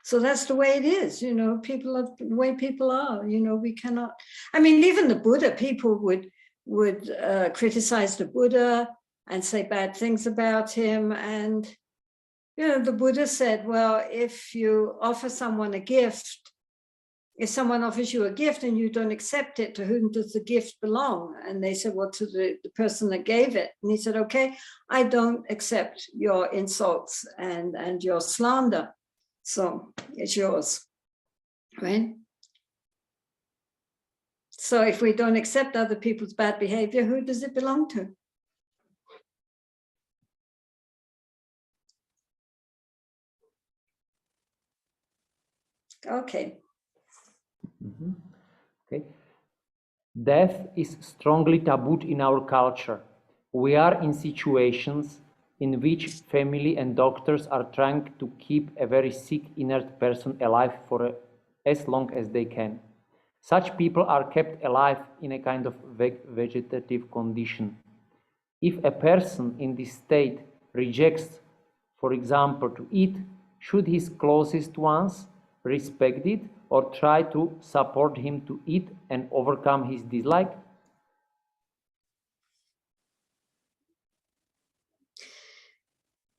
So that's the way it is, you know, people are the way people are, you know, we cannot, I mean, even the Buddha, people would criticize the Buddha and say bad things about him. And, you know, the Buddha said, well, if you offer someone a gift, if someone offers you a gift and you don't accept it, to whom does the gift belong? And they said, well, to the person that gave it. And he said, okay, I don't accept your insults and your slander. So it's yours, right? So if we don't accept other people's bad behavior, who does it belong to? Okay. Mm-hmm. Okay. Death is strongly tabooed in our culture. We are in situations in which family and doctors are trying to keep a very sick, inert person alive for as long as they can. Such people are kept alive in a kind of vegetative condition. If a person in this state rejects, for example, to eat, should his closest ones respect it or try to support him to eat and overcome his dislike?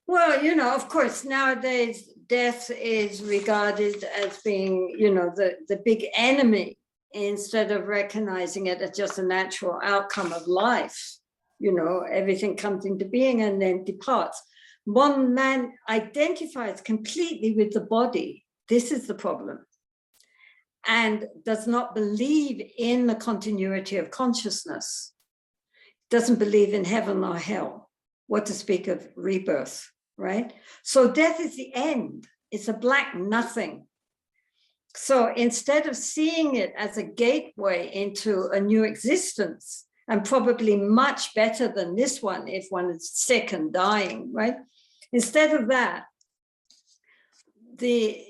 Well, you know, of course, nowadays death is regarded as being, you know, the big enemy, instead of recognizing it as just a natural outcome of life. You know, everything comes into being and then departs. One man identifies completely with the body. This is the problem. And does not believe in the continuity of consciousness. Doesn't believe in heaven or hell. What to speak of rebirth, right? So death is the end. It's a black nothing. So instead of seeing it as a gateway into a new existence, and probably much better than this one if one is sick and dying, right? Instead of that, the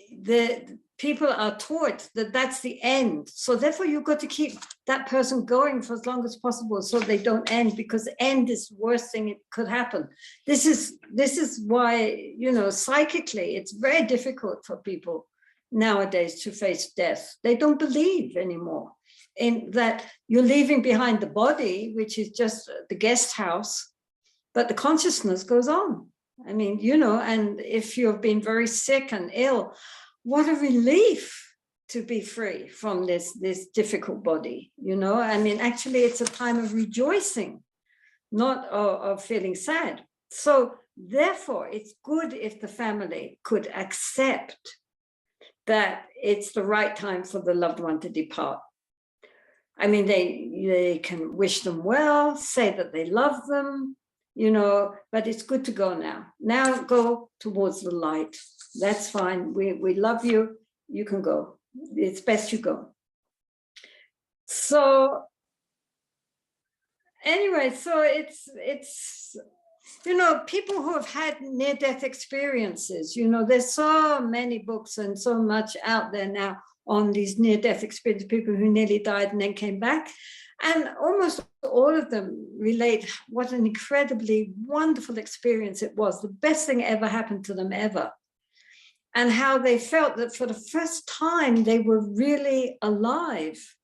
people are taught that that's the end. So therefore you've got to keep that person going for as long as possible so they don't end, because the end is the worst thing it could happen. This is why, you know, psychically, it's very difficult for people nowadays to face death. They don't believe anymore in that you're leaving behind the body, which is just the guest house, but the consciousness goes on. I mean, you know, and if you've been very sick and ill, what a relief to be free from this difficult body, you know? I mean, actually, it's a time of rejoicing, not of feeling sad. So therefore, it's good if the family could accept that it's the right time for the loved one to depart. I mean, they can wish them well, say that they love them, you know, but it's good to go now. Now go towards the light. That's fine. We love you. You can go. It's best you go. So anyway, so it's you know, people who have had near-death experiences, you know, there's so many books and so much out there now on these near-death experiences, people who nearly died and then came back. And almost all of them relate what an incredibly wonderful experience it was, the best thing ever happened to them ever. And how they felt that for the first time, they were really alive.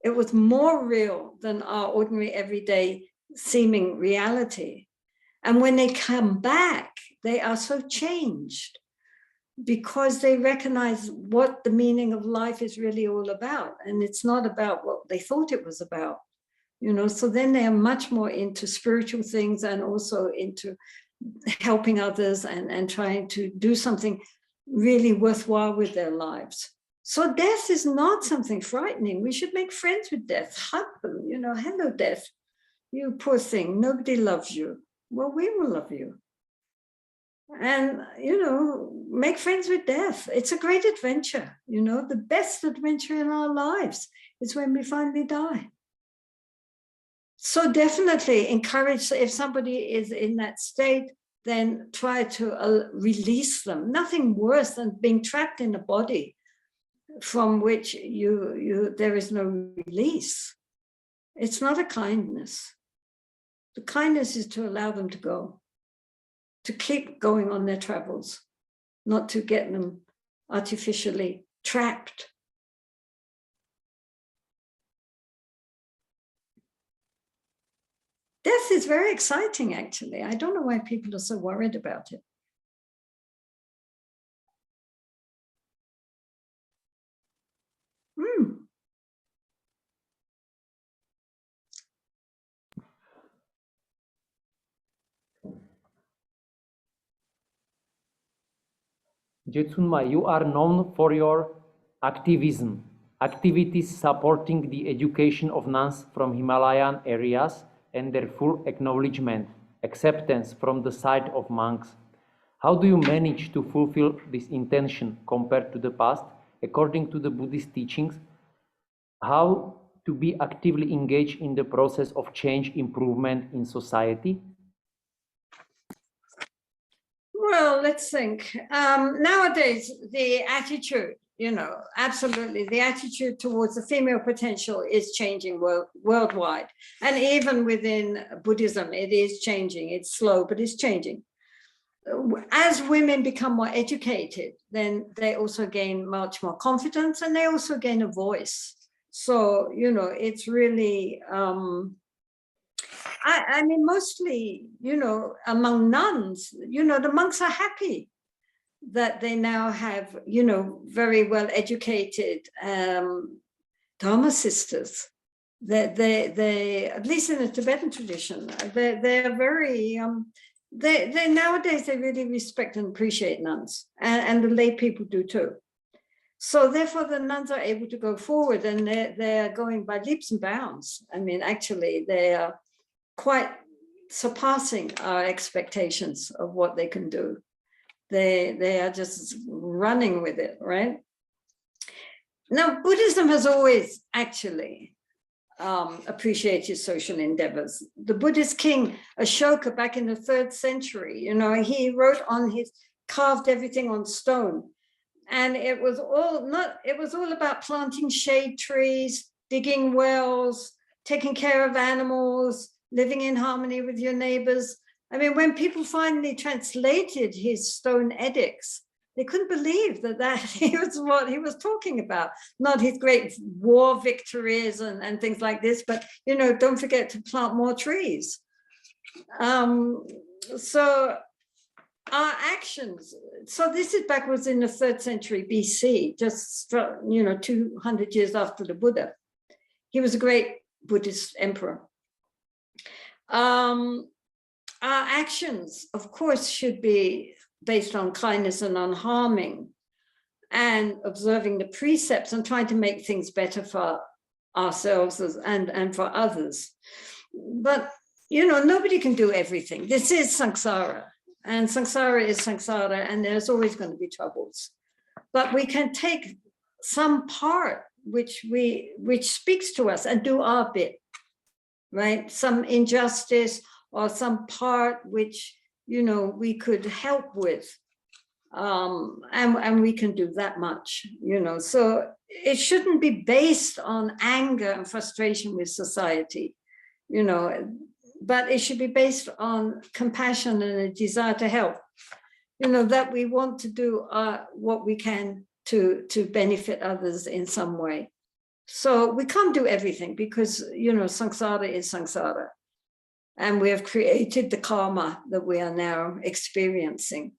It was more real than our ordinary everyday seeming reality. And when they come back, they are so changed because they recognize what the meaning of life is really all about. And it's not about what they thought it was about, you know, so then they are much more into spiritual things and also into helping others and trying to do something really worthwhile with their lives. So death is not something frightening. We should make friends with death, hug them, you know, hello, death. You poor thing, nobody loves you. Well, we will love you. And, you know, make friends with death. It's a great adventure. You know, the best adventure in our lives is when we finally die. So definitely encourage, if somebody is in that state, then try to release them. Nothing worse than being trapped in a body from which there is no release. It's not a kindness. The kindness is to allow them to go, to keep going on their travels, not to get them artificially trapped. Death is very exciting, actually. I don't know why people are so worried about it. Jetsunma, you are known for your activism, activities supporting the education of nuns from Himalayan areas and their full acknowledgement, acceptance from the side of monks. How do you manage to fulfill this intention compared to the past, according to the Buddhist teachings? How to be actively engaged in the process of change improvement in society? Well, let's think. Nowadays, the attitude, you know, absolutely, the attitude towards the female potential is changing worldwide. And even within Buddhism, it is changing. It's slow, but it's changing. As women become more educated, then they also gain much more confidence and they also gain a voice. So, you know, it's really... I mean, mostly, you know, among nuns, you know, the monks are happy that they now have, you know, very well educated Dharma sisters. They at least in the Tibetan tradition, they're very, they nowadays they really respect and appreciate nuns, and the lay people do too. So therefore, the nuns are able to go forward, and they're going by leaps and bounds. I mean, actually, they are quite surpassing our expectations of what they can do. They are just running with it, right? Now, Buddhism has always actually appreciated social endeavors. The Buddhist king Ashoka, back in the 3rd century, you know, he wrote on carved everything on stone. And it was all about planting shade trees, digging wells, taking care of animals, living in harmony with your neighbors. I mean, when people finally translated his stone edicts, they couldn't believe that he was what he was talking about, not his great war victories and things like this, but, you know, don't forget to plant more trees. So our actions, so this is backwards in the 3rd century BC, just, you know, 200 years after the Buddha. He was a great Buddhist emperor. Our actions, of course, should be based on kindness and non-harming and observing the precepts and trying to make things better for ourselves and for others. But, you know, nobody can do everything. This is samsara, and samsara is samsara, and there's always going to be troubles. But we can take some part which speaks to us and do our bit, right? Some injustice or some part which, you know, we could help with. And we can do that much, you know. So it shouldn't be based on anger and frustration with society, you know, but it should be based on compassion and a desire to help, you know, that we want to do what we can to benefit others in some way. So we can't do everything because, you know, samsara is samsara, and we have created the karma that we are now experiencing.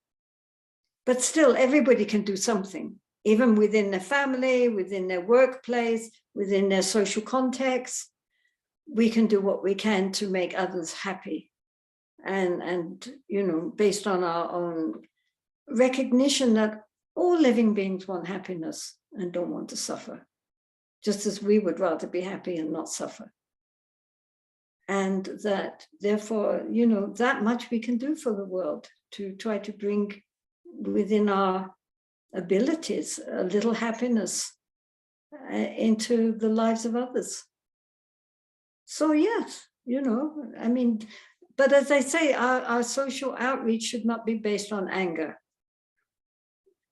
But still, everybody can do something, even within their family, within their workplace, within their social context. We can do what we can to make others happy. And you know, based on our own recognition that all living beings want happiness and don't want to suffer, just as we would rather be happy and not suffer. And that, therefore, you know, that much we can do for the world to try to bring within our abilities a little happiness into the lives of others. So yes, you know, I mean, but as I say, our social outreach should not be based on anger.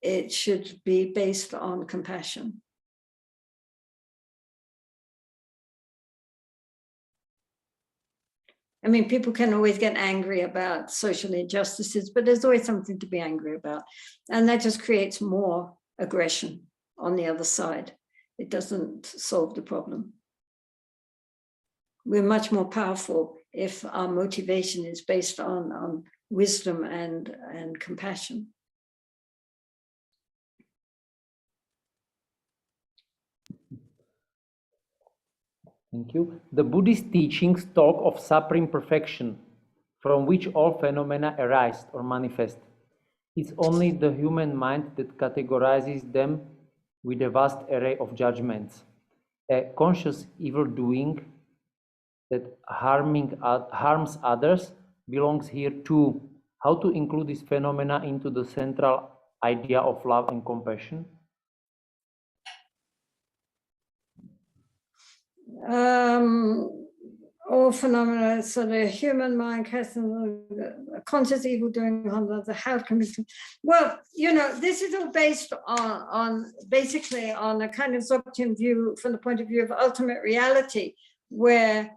It should be based on compassion. I mean, people can always get angry about social injustices, but there's always something to be angry about. And that just creates more aggression on the other side. It doesn't solve the problem. We're much more powerful if our motivation is based on wisdom and compassion. Thank you. The Buddhist teachings talk of supreme perfection, from which all phenomena arise or manifest. It's only the human mind that categorizes them with a vast array of judgments. A conscious evil doing that harms others belongs here too. How to include this phenomena into the central idea of love and compassion? All phenomena, so the human mind has a conscious evil doing on the how can we, well, you know, this is all based on basically on a kind of Dzogchen view from the point of view of ultimate reality, where,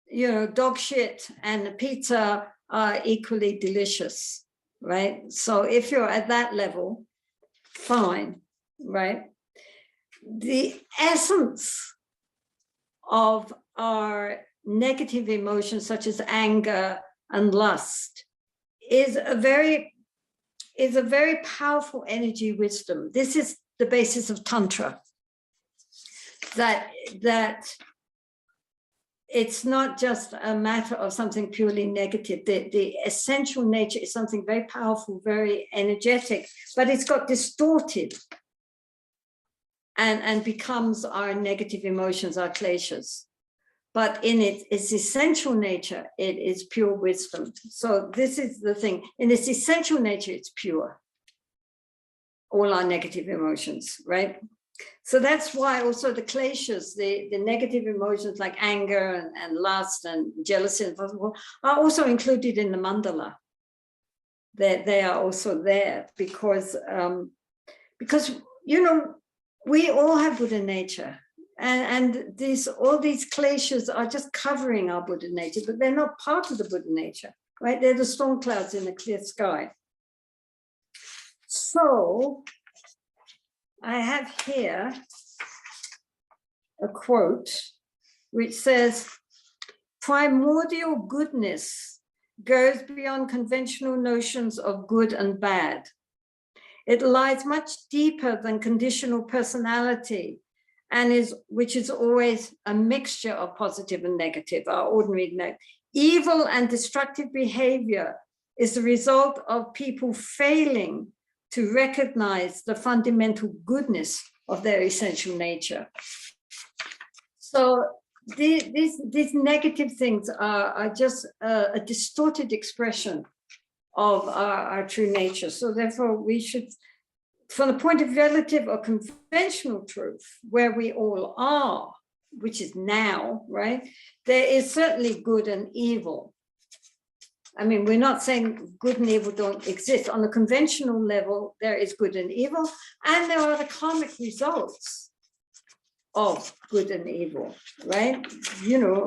you know, dog shit and pizza are equally delicious, right? So if you're at that level, fine, right? The essence of our negative emotions, such as anger and lust, is a very powerful energy wisdom. This is the basis of Tantra, that it's not just a matter of something purely negative. The essential nature is something very powerful, very energetic, but it's got distorted and becomes our negative emotions, our kleshas. But in its essential nature, it is pure wisdom. So this is the thing. In its essential nature, it's pure. All our negative emotions, right? So that's why also the kleshas, the negative emotions like anger and lust and jealousy are also included in the mandala. They are also there because you know, we all have Buddha nature. And all these kleshas are just covering our Buddha nature, but they're not part of the Buddha nature, right? They're the storm clouds in the clear sky. So I have here a quote which says, primordial goodness goes beyond conventional notions of good and bad. It lies much deeper than conditional personality, and which is always a mixture of positive and negative, our ordinary negative. Evil and destructive behavior is the result of people failing to recognize the fundamental goodness of their essential nature. So these negative things are just a distorted expression of our true nature. So therefore we should, from the point of relative or conventional truth, where we all are, which is now, right? There is certainly good and evil. I mean, we're not saying good and evil don't exist. On the conventional level, there is good and evil, and there are the karmic results of good and evil, right? You know,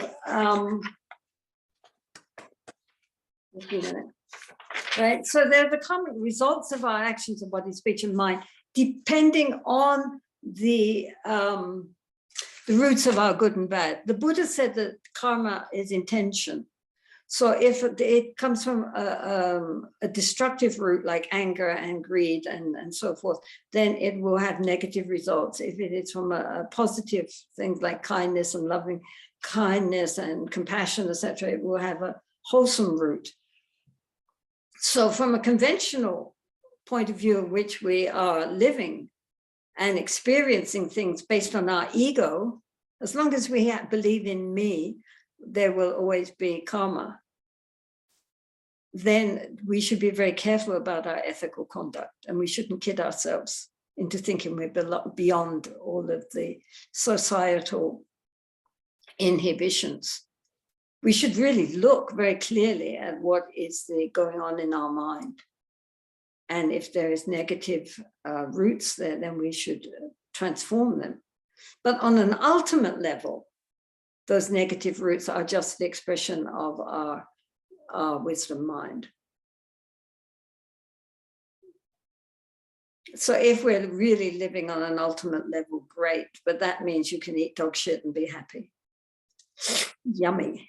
right? So they're the karmic results of our actions of body, speech, and mind, depending on the roots of our good and bad. The Buddha said that karma is intention. So if it comes from a destructive root like anger and greed and so forth, then it will have negative results. If it is from a positive thing like kindness and loving kindness and compassion, etc., it will have a wholesome root. So from a conventional point of view in which we are living and experiencing things based on our ego, as long as we believe in me, there will always be karma. Then we should be very careful about our ethical conduct, and we shouldn't kid ourselves into thinking we're beyond all of the societal inhibitions. We should really look very clearly at what is going on in our mind. And if there is negative roots there, then we should transform them. But on an ultimate level, those negative roots are just the expression of our wisdom mind. So if we're really living on an ultimate level, great, but that means you can eat dog shit and be happy. Yummy.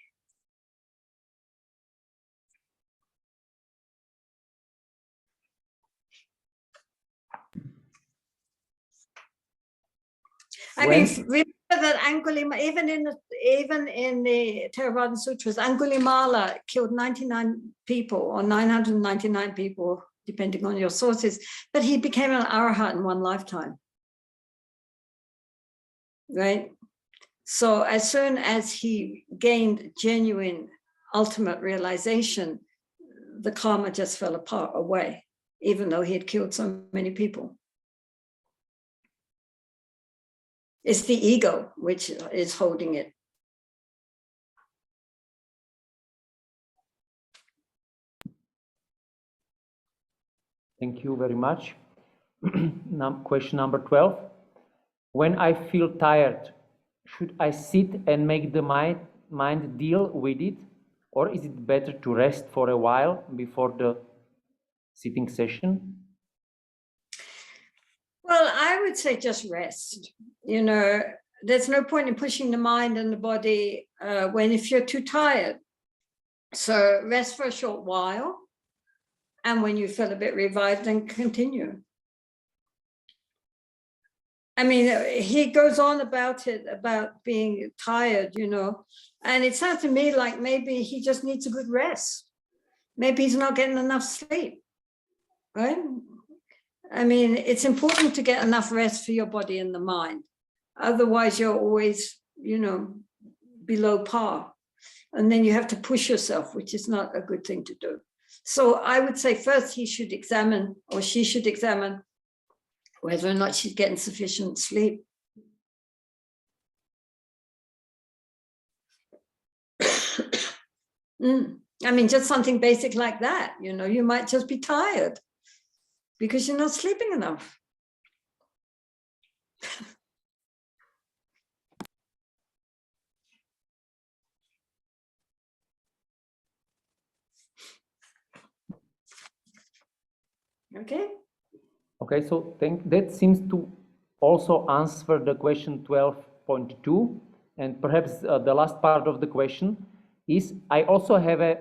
I mean, remember that Angulimala, even in the Theravada Sutras, Angulimala killed 99 people or 999 people, depending on your sources, but he became an arhat in one lifetime, right? So as soon as he gained genuine ultimate realization, the karma just fell apart away, even though he had killed so many people. It's the ego which is holding it. Thank you very much. Question number 12. When I feel tired, should I sit and make the mind deal with it? Or is it better to rest for a while before the sitting session? Well, I would say just rest. You know, there's no point in pushing the mind and the body if you're too tired. So rest for a short while. And when you feel a bit revived, then continue. I mean, he goes on about being tired, you know, and it sounds to me like maybe he just needs a good rest. Maybe he's not getting enough sleep, right? I mean, it's important to get enough rest for your body and the mind. Otherwise, you're always, you know, below par. And then you have to push yourself, which is not a good thing to do. So I would say first he should examine, or she should examine, whether or not she's getting sufficient sleep. I mean, just something basic like that, you know, you might just be tired because you're not sleeping enough. Okay. Okay, so that seems to also answer the question 12.2. And perhaps the last part of the question is, I also have a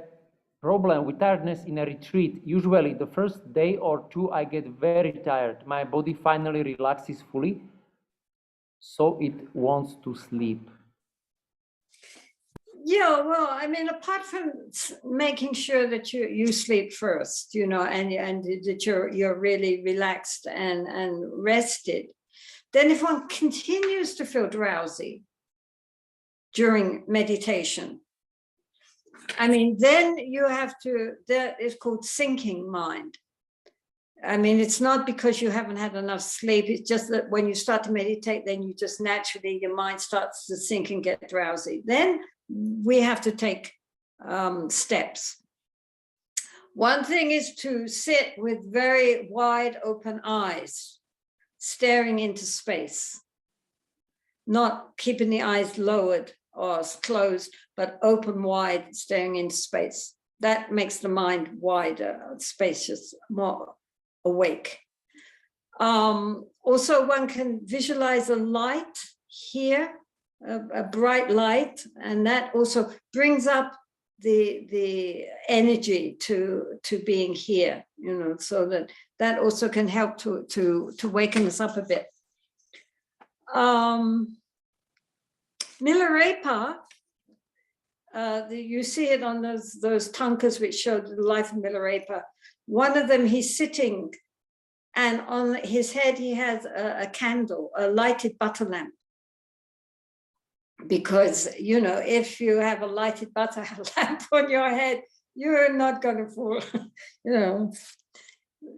problem with tiredness in a retreat. Usually the first day or two, I get very tired. My body finally relaxes fully, so it wants to sleep. Yeah, well, I mean, apart from making sure that you sleep first, you know, and that you're really relaxed and rested, then if one continues to feel drowsy, during meditation. I mean, then you have to, that is called sinking mind. I mean, it's not because you haven't had enough sleep. It's just that when you start to meditate, then you just naturally, your mind starts to sink and get drowsy. Then we have to take steps. One thing is to sit with very wide open eyes, staring into space, not keeping the eyes lowered or closed, but open wide, staring into space. That makes the mind wider, spacious, more awake. Also, one can visualize a light here, a bright light, and that also brings up the energy to being here, you know, so that also can help to waken us up a bit. Milarepa, you see it on those tankas which show the life of Milarepa. One of them, he's sitting, and on his head he has a candle, a lighted butter lamp. Because, you know, if you have a lighted butter lamp on your head, you're not going to fall, you know,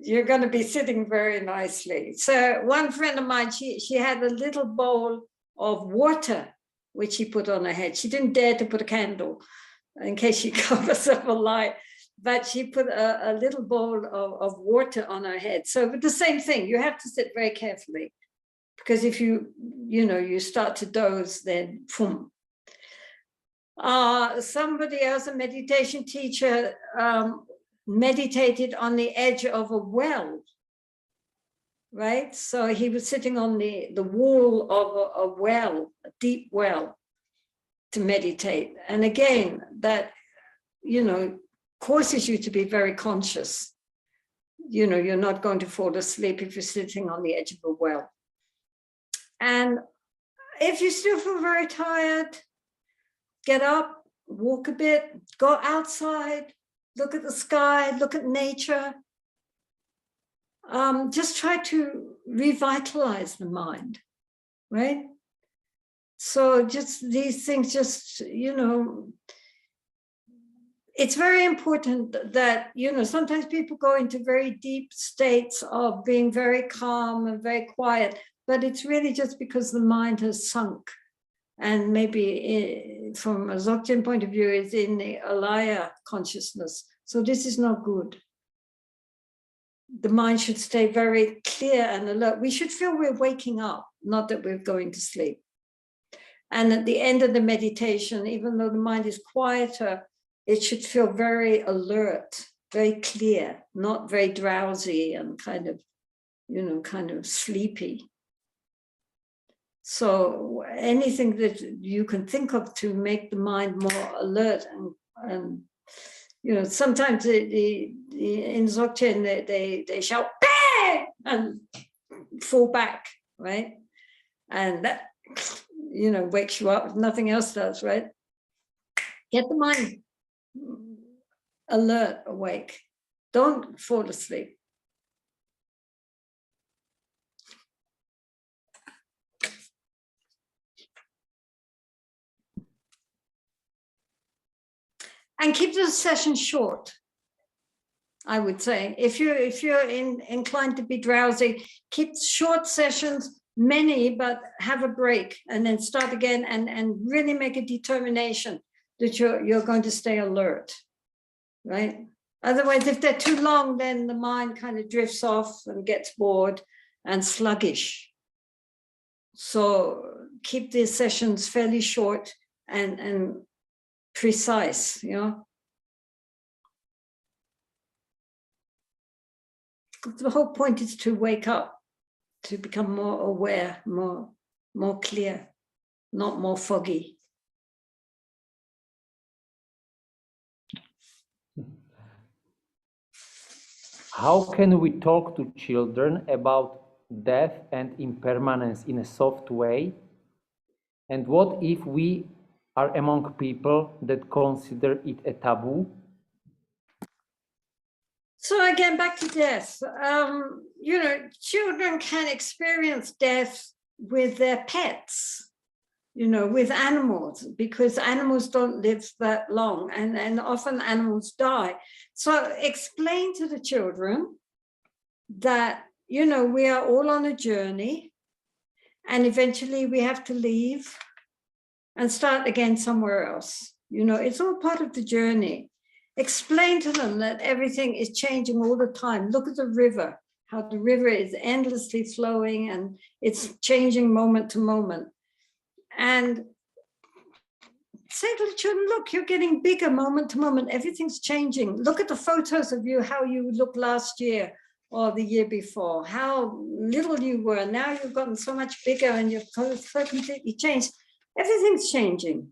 you're going to be sitting very nicely. So one friend of mine, she had a little bowl of water, which she put on her head. She didn't dare to put a candle in case she got herself a light, but she put a little bowl of water on her head. So the same thing, you have to sit very carefully. Because if you start to doze, then boom. Somebody else, a meditation teacher, meditated on the edge of a well, right? So he was sitting on the wall of a well, a deep well, to meditate. And again, that, you know, causes you to be very conscious. You know, you're not going to fall asleep if you're sitting on the edge of a well. And if you still feel very tired, get up, walk a bit, go outside, look at the sky, look at nature. Just try to revitalize the mind, right? So just these things, just, you know, it's very important that, you know, sometimes people go into very deep states of being very calm and very quiet, but it's really just because the mind has sunk. And maybe from a Dzogchen point of view, it's in the alaya consciousness. So this is not good. The mind should stay very clear and alert. We should feel we're waking up, not that we're going to sleep. And at the end of the meditation, even though the mind is quieter, it should feel very alert, very clear, not very drowsy and kind of, you know, kind of sleepy. So anything that you can think of to make the mind more alert and you know, sometimes in Dzogchen they shout "Bang!" and fall back, right? And that, you know, wakes you up if nothing else does, right? Get the mind alert, awake. Don't fall asleep. And keep the session short, I would say. If you're inclined to be drowsy, keep short sessions, many, but have a break and then start again and really make a determination that you're going to stay alert, right? Otherwise, if they're too long, then the mind kind of drifts off and gets bored and sluggish. So keep these sessions fairly short and precise, you know. The whole point is to wake up, to become more aware, more clear, not more foggy. How can we talk to children about death and impermanence in a soft way? And what if we are among people that consider it a taboo? So again, back to death. You know, children can experience death with their pets, with animals, because animals don't live that long, and often animals die. So explain to the children that, we are all on a journey, and eventually we have to leave and start again somewhere else. It's all part of the journey. Explain to them that everything is changing all the time. Look at the river, how the river is endlessly flowing and it's changing moment to moment. And say to the children, look, you're getting bigger moment to moment. Everything's changing. Look at the photos of you, how you looked last year or the year before, how little you were. Now you've gotten so much bigger and you've completely changed. Everything's changing,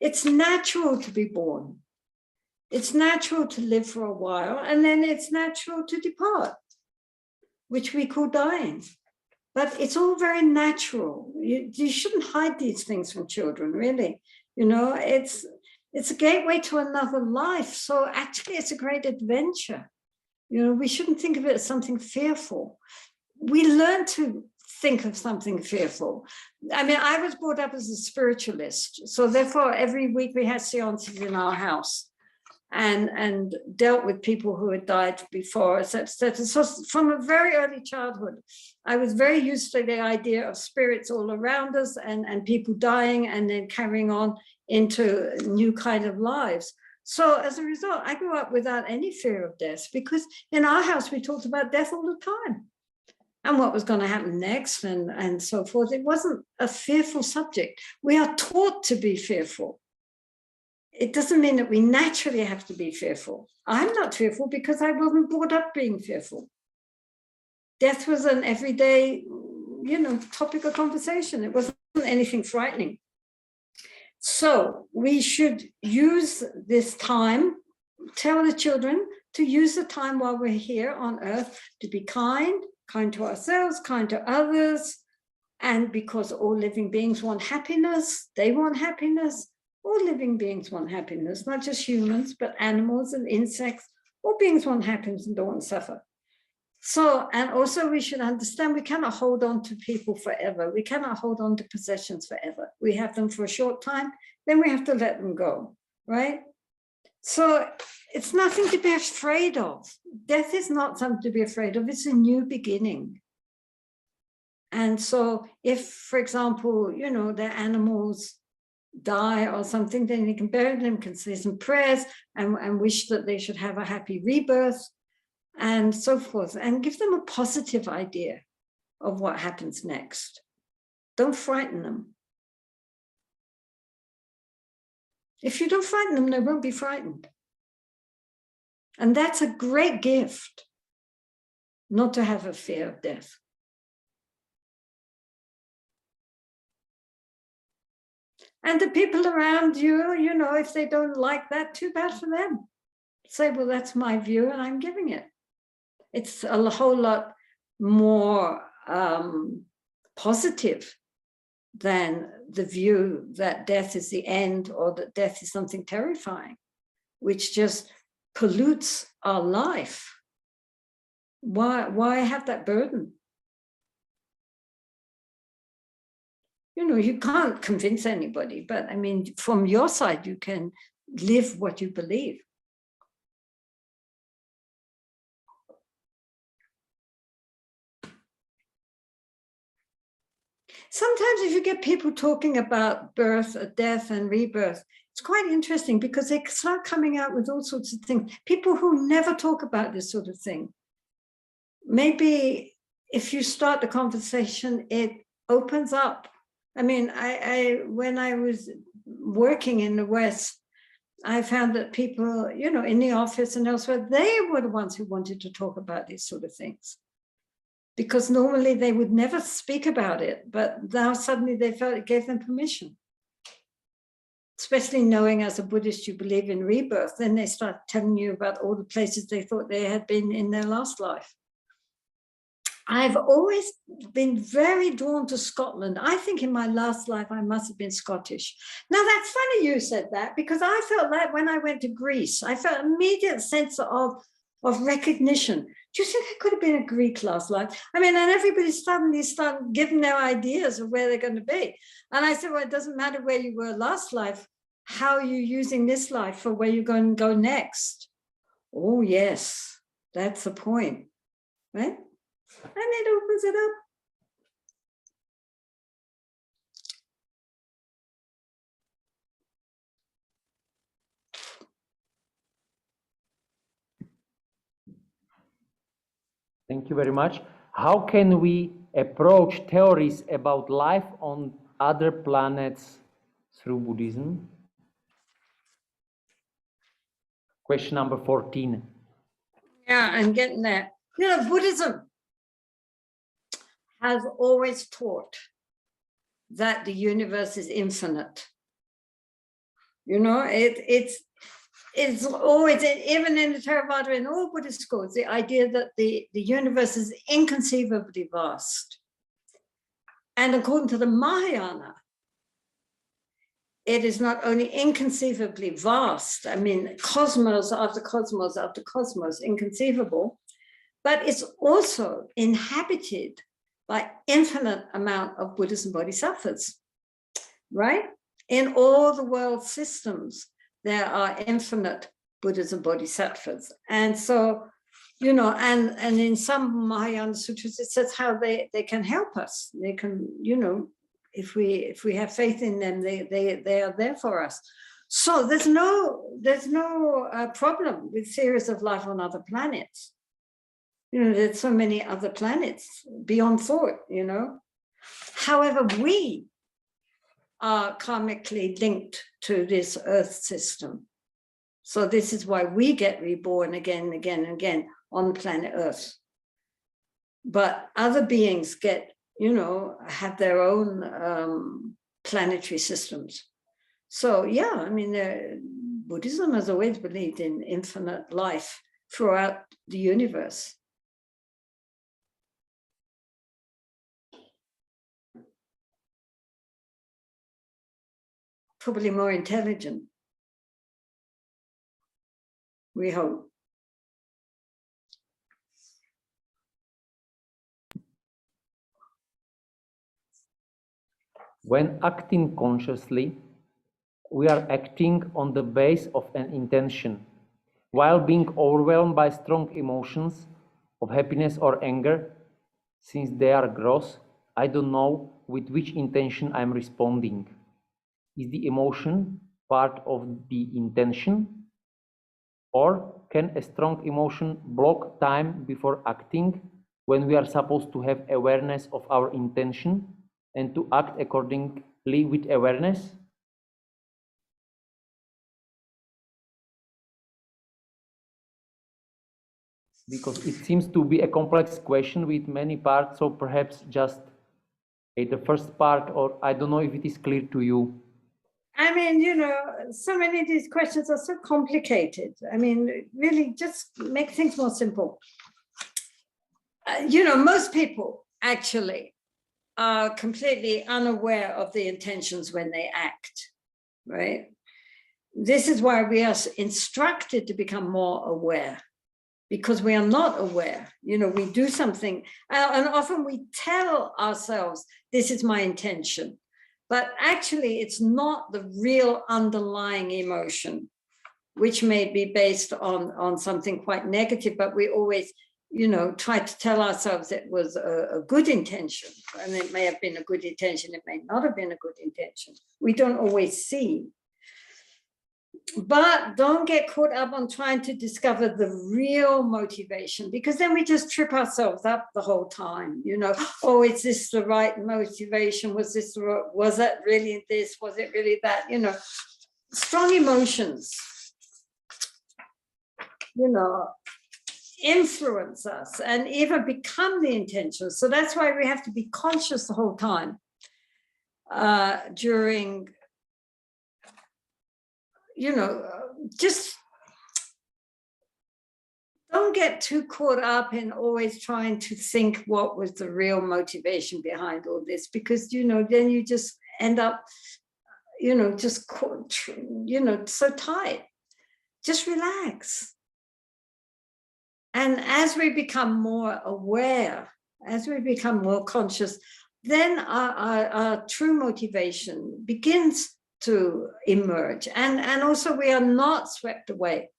It's natural to be born. It's natural to live for a while, and then it's natural to depart, which we call dying. But it's all very natural. You shouldn't hide these things from children, really. It's a gateway to another life. So actually, it's a great adventure. We shouldn't think of it as something fearful. We learn to think of something fearful. I was brought up as a spiritualist. So therefore, every week we had seances in our house and dealt with people who had died before us, etc. So from a very early childhood, I was very used to the idea of spirits all around us and people dying and then carrying on into new kind of lives. So as a result, I grew up without any fear of death, because in our house, we talked about death all the time and what was going to happen next and so forth. It wasn't a fearful subject. We are taught to be fearful. It doesn't mean that we naturally have to be fearful. I'm not fearful because I wasn't brought up being fearful. Death was an everyday, topic of conversation. It wasn't anything frightening. So we should use this time, tell the children to use the time while we're here on earth to be kind to ourselves, kind to others. And because all living beings want happiness, they want happiness. All living beings want happiness, not just humans, but animals and insects. All beings want happiness and don't want to suffer. So, and also we should understand we cannot hold on to people forever. We cannot hold on to possessions forever. We have them for a short time, then we have to let them go, right? So it's nothing to be afraid of. Death is not something to be afraid of. It's a new beginning. And so if, for example, the animals die or something, then you can bury them, can say some prayers and wish that they should have a happy rebirth and so forth, and give them a positive idea of what happens next. Don't frighten them. If you don't frighten them, they won't be frightened. And that's a great gift, not to have a fear of death. And the people around you, if they don't like that, too bad for them. Say, well, that's my view and I'm giving it. It's a whole lot more positive than the view that death is the end or that death is something terrifying, which just pollutes our life. Why have that burden? You can't convince anybody, but from your side, you can live what you believe. Sometimes if you get people talking about birth, death, and rebirth, it's quite interesting because they start coming out with all sorts of things. People who never talk about this sort of thing. Maybe if you start the conversation, it opens up. When I was working in the West, I found that people, in the office and elsewhere, they were the ones who wanted to talk about these sort of things. Because normally they would never speak about it, but now suddenly they felt it gave them permission. Especially knowing as a Buddhist you believe in rebirth, then they start telling you about all the places they thought they had been in their last life. I've always been very drawn to Scotland. I think in my last life, I must have been Scottish. Now, that's funny you said that, because I felt that when I went to Greece. I felt an immediate sense of of recognition. Do you think I could have been a Greek last life? I mean, and everybody suddenly started giving their ideas of where they're going to be. And I said, well, it doesn't matter where you were last life. How are you using this life for where you're going to go next? Oh, yes, that's the point, right? And it opens it up. Thank you very much. How can we approach theories about life on other planets through Buddhism? Question number 14. Yeah, I'm getting that. You know, Buddhism has always taught that the universe is infinite. You know, it's always, even in the Theravada, in all Buddhist schools, the idea that the universe is inconceivably vast. And according to the Mahayana, it is not only inconceivably vast, I mean, cosmos after cosmos after cosmos, inconceivable, but it's also inhabited by infinite amount of Buddhas and Bodhisattvas, right? In all the world systems, there are infinite Buddhas and Bodhisattvas. And so, you know, and in some Mahayana sutras, it says how they can help us. They can, you know, if we have faith in them, they are there for us. So there's no problem with theories of life on other planets. You know, there's so many other planets beyond thought, you know. However, we are karmically linked to this Earth system. So this is why we get reborn again and again and again on planet Earth. But other beings get, you know, have their own planetary systems. So yeah, I mean, Buddhism has always believed in infinite life throughout the universe. Probably more intelligent, we hope. When acting consciously, we are acting on the base of an intention. While being overwhelmed by strong emotions of happiness or anger, since they are gross, I don't know with which intention I'm responding. Is the emotion part of the intention? Or can a strong emotion block time before acting when we are supposed to have awareness of our intention and to act accordingly with awareness? Because it seems to be a complex question with many parts, so perhaps just the first part, or I don't know if it is clear to you. I mean, you know, so many of these questions are so complicated. I mean, really just make things more simple. You know, most people actually are completely unaware of the intentions when they act, right? This is why we are instructed to become more aware, because we are not aware. You know, we do something, and often we tell ourselves, this is my intention. But actually, it's not the real underlying emotion, which may be based on something quite negative, but we always, you know, try to tell ourselves it was a good intention. And it may have been a good intention, it may not have been a good intention. We don't always see. But don't get caught up on trying to discover the real motivation, because then we just trip ourselves up the whole time. You know, oh, is this the right motivation? Was that really this? Was it really that? You know, strong emotions, you know, influence us and even become the intention. So that's why we have to be conscious the whole time during, you know, just don't get too caught up in always trying to think what was the real motivation behind all this, because, you know, then you just end up, you know, just, you know, so tight. Just relax. And as we become more aware, as we become more conscious, then our true motivation begins to emerge. And also we are not swept away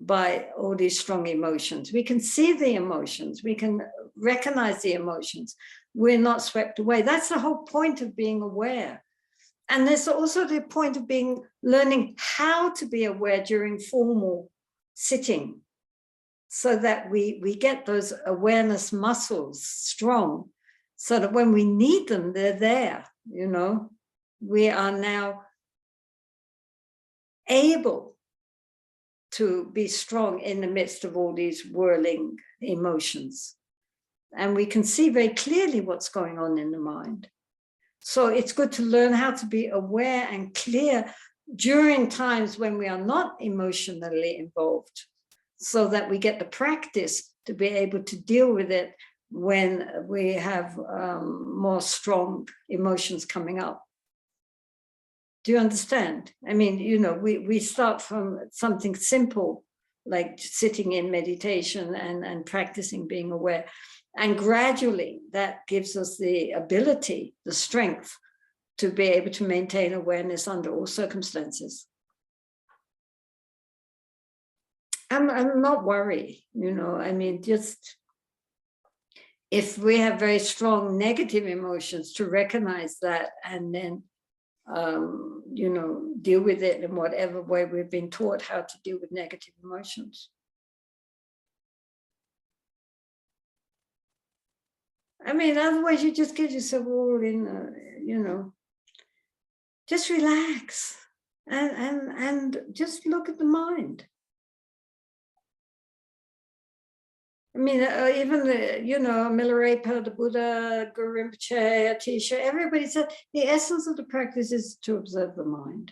by all these strong emotions. We can see the emotions, we can recognize the emotions. We're not swept away. That's the whole point of being aware. And there's also the point of learning how to be aware during formal sitting, so that we get those awareness muscles strong, so that when we need them, they're there, you know. We are now able to be strong in the midst of all these whirling emotions. And we can see very clearly what's going on in the mind. So it's good to learn how to be aware and clear during times when we are not emotionally involved, so that we get the practice to be able to deal with it when we have more strong emotions coming up. Do you understand? I mean, you know, we start from something simple, like sitting in meditation and practicing being aware. And gradually that gives us the ability, the strength to be able to maintain awareness under all circumstances. I'm not worried, you know, I mean, just if we have very strong negative emotions, to recognize that and then, you know, deal with it in whatever way we've been taught how to deal with negative emotions. I mean, otherwise you just get yourself all in, you know, just relax and just look at the mind. I mean, even the, you know, Milarepa, the Buddha, Guru Rinpoche, Atisha, everybody said the essence of the practice is to observe the mind.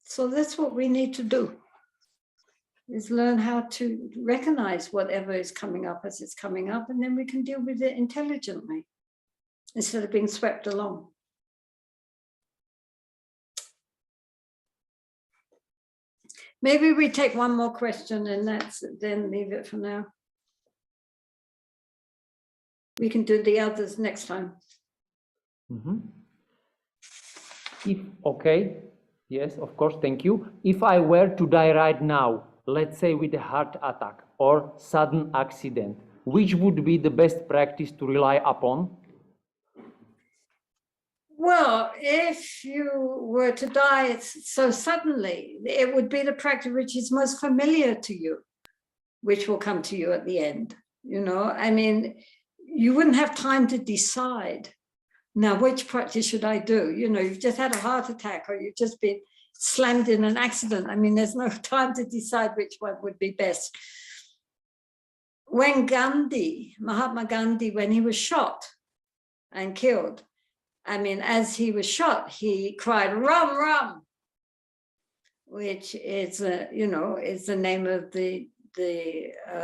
So that's what we need to do, is learn how to recognize whatever is coming up as it's coming up, and then we can deal with it intelligently instead of being swept along. Maybe we take one more question and then leave it for now. We can do the others next time. Mm-hmm. Okay, yes, of course, thank you. If I were to die right now, let's say with a heart attack or sudden accident, which would be the best practice to rely upon? Well, if you were to die so suddenly, it would be the practice which is most familiar to you, which will come to you at the end. You know, I mean, you wouldn't have time to decide, now, which practice should I do? You know, you've just had a heart attack or you've just been slammed in an accident. I mean, there's no time to decide which one would be best. When Mahatma Gandhi, when he was shot and killed, I mean, as he was shot, he cried, "Ram, Ram," which is, you know, is the name of the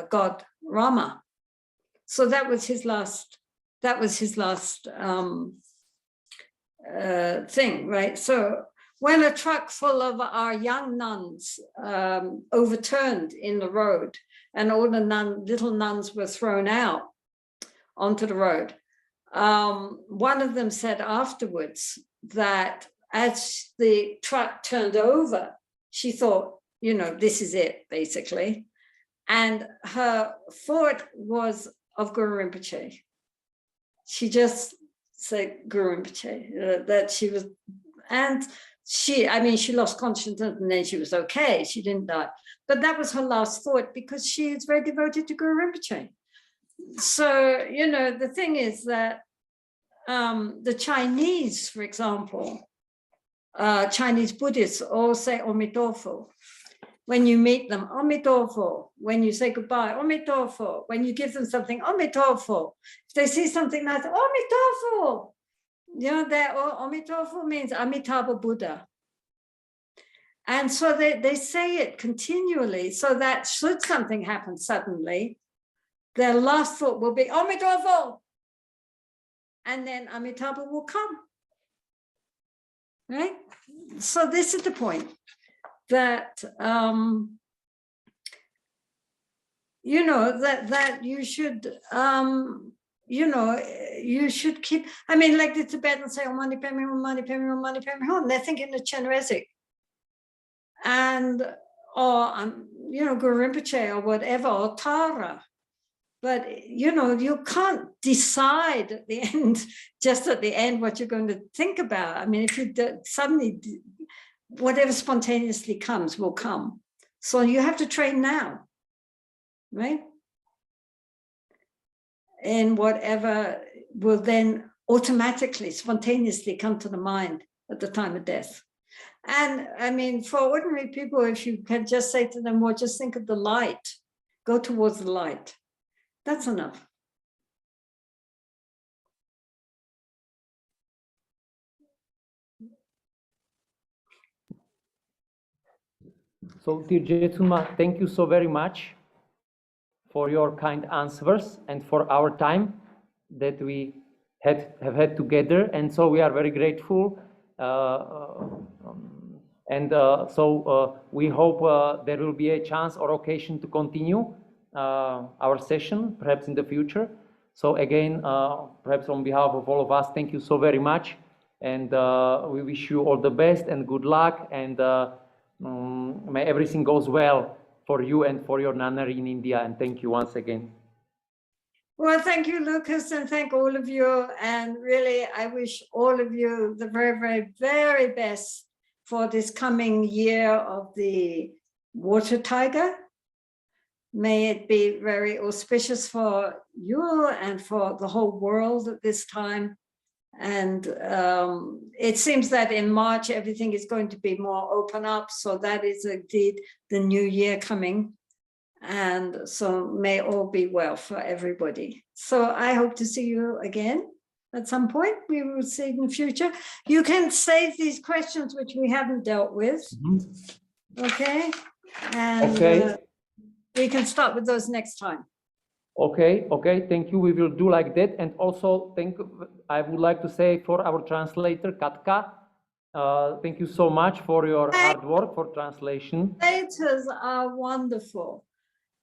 god Rama. So that was his last. That was his last thing, right? So when a truck full of our young nuns overturned in the road, and all the little nuns were thrown out onto the road. One of them said afterwards that as the truck turned over, she thought, you know, this is it, basically. And her thought was of Guru Rinpoche. She just said Guru Rinpoche, that she was, and she, I mean, she lost consciousness and then she was okay, she didn't die. But that was her last thought because she is very devoted to Guru Rinpoche. So, you know, the thing is that the Chinese, for example, Chinese Buddhists all say Omitofo. When you meet them, Omitofo. When you say goodbye, Omitofo. When you give them something, Omitofo. If they see something nice, Omitofo. You know, Omitofo means Amitabha Buddha. And so they say it continually, so that should something happen suddenly, their last thought will be Omitofo. And then Amitabha will come, right? So this is the point. that you know, that you should you know, you should keep, I mean, like the Tibetans say, Om Mani Padme Hum, Mani Padme Hum, Mani Padme Hum. They're thinking the Chenrezig. And, or, you know, Guru Rinpoche or whatever, or Tara. But, you know, you can't decide at the end, just at the end, what you're going to think about. I mean, if you suddenly, whatever spontaneously comes will come. So you have to train now, right? And whatever will then automatically, spontaneously come to the mind at the time of death. And I mean, for ordinary people, if you can just say to them, well, just think of the light, go towards the light. That's enough. So, dear Jetsunma, thank you so very much for your kind answers and for our time that we have had together. And so we are very grateful. We hope there will be a chance or occasion to continue our session, perhaps in the future. So again, perhaps on behalf of all of us, thank you so very much. And we wish you all the best and good luck. And may everything goes well for you and for your nunnery in India. And thank you once again. Well, thank you, Lucas, and thank all of you. And really, I wish all of you the very, very, very best for this coming year of the water tiger. May it be very auspicious for you and for the whole world at this time. And it seems that in March, everything is going to be more open up. So that is indeed the new year coming. And so may all be well for everybody. So I hope to see you again at some point. We will see in the future. You can save these questions which we haven't dealt with. Mm-hmm. Okay. And okay. We can start with those next time. Okay, thank you. We will do like that. And also, I would like to say for our translator, Katka, thank you so much for your hard work for translation. Translators are wonderful.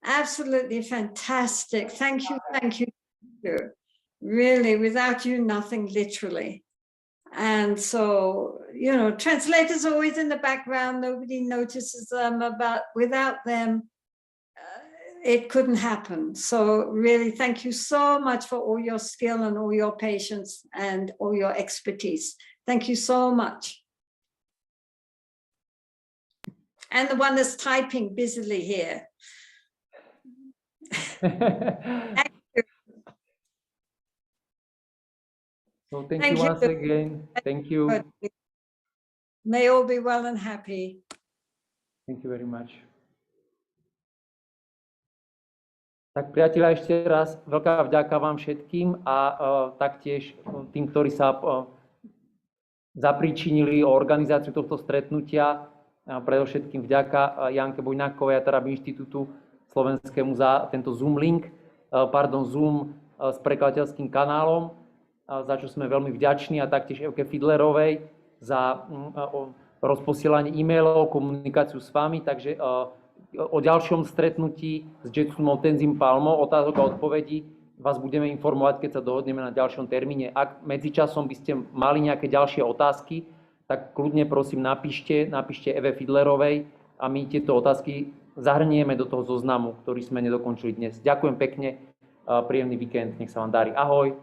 Absolutely fantastic. Thank you. Really, without you, nothing, literally. And so, you know, translators are always in the background. Nobody notices them, without them, it couldn't happen. So really, thank you so much for all your skill and all your patience and all your expertise. Thank you so much. And the one that's typing busily here. Thank you. So thank you once again. Thank you. May all be well and happy. Thank you very much. Tak priatelia, ešte raz veľká vďaka vám všetkým a taktiež tým, ktorí sa zapríčinili o organizáciu tohto stretnutia. Predovšetkým vďaka Janke Bojnákovej a Tarab Inštitútu Slovenskému za tento Zoom link, Zoom s prekladateľským kanálom, za čo sme veľmi vďační, a taktiež Evke Fidlerovej za rozposielanie e-mailov, komunikáciu s vami. Takže o ďalšom stretnutí s Jetsunmou Tenzin Palmo, otázok a odpovedí, vás budeme informovať, keď sa dohodneme na ďalšom termíne. Ak medzičasom by ste mali nejaké ďalšie otázky, tak kľudne prosím napíšte Eve Fidlerovej a my tieto otázky zahrnieme do toho zoznamu, ktorý sme nedokončili dnes. Ďakujem pekne, príjemný víkend, nech sa vám darí. Ahoj.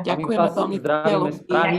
Ďakujem veľmi. Zdravíme z Prahy.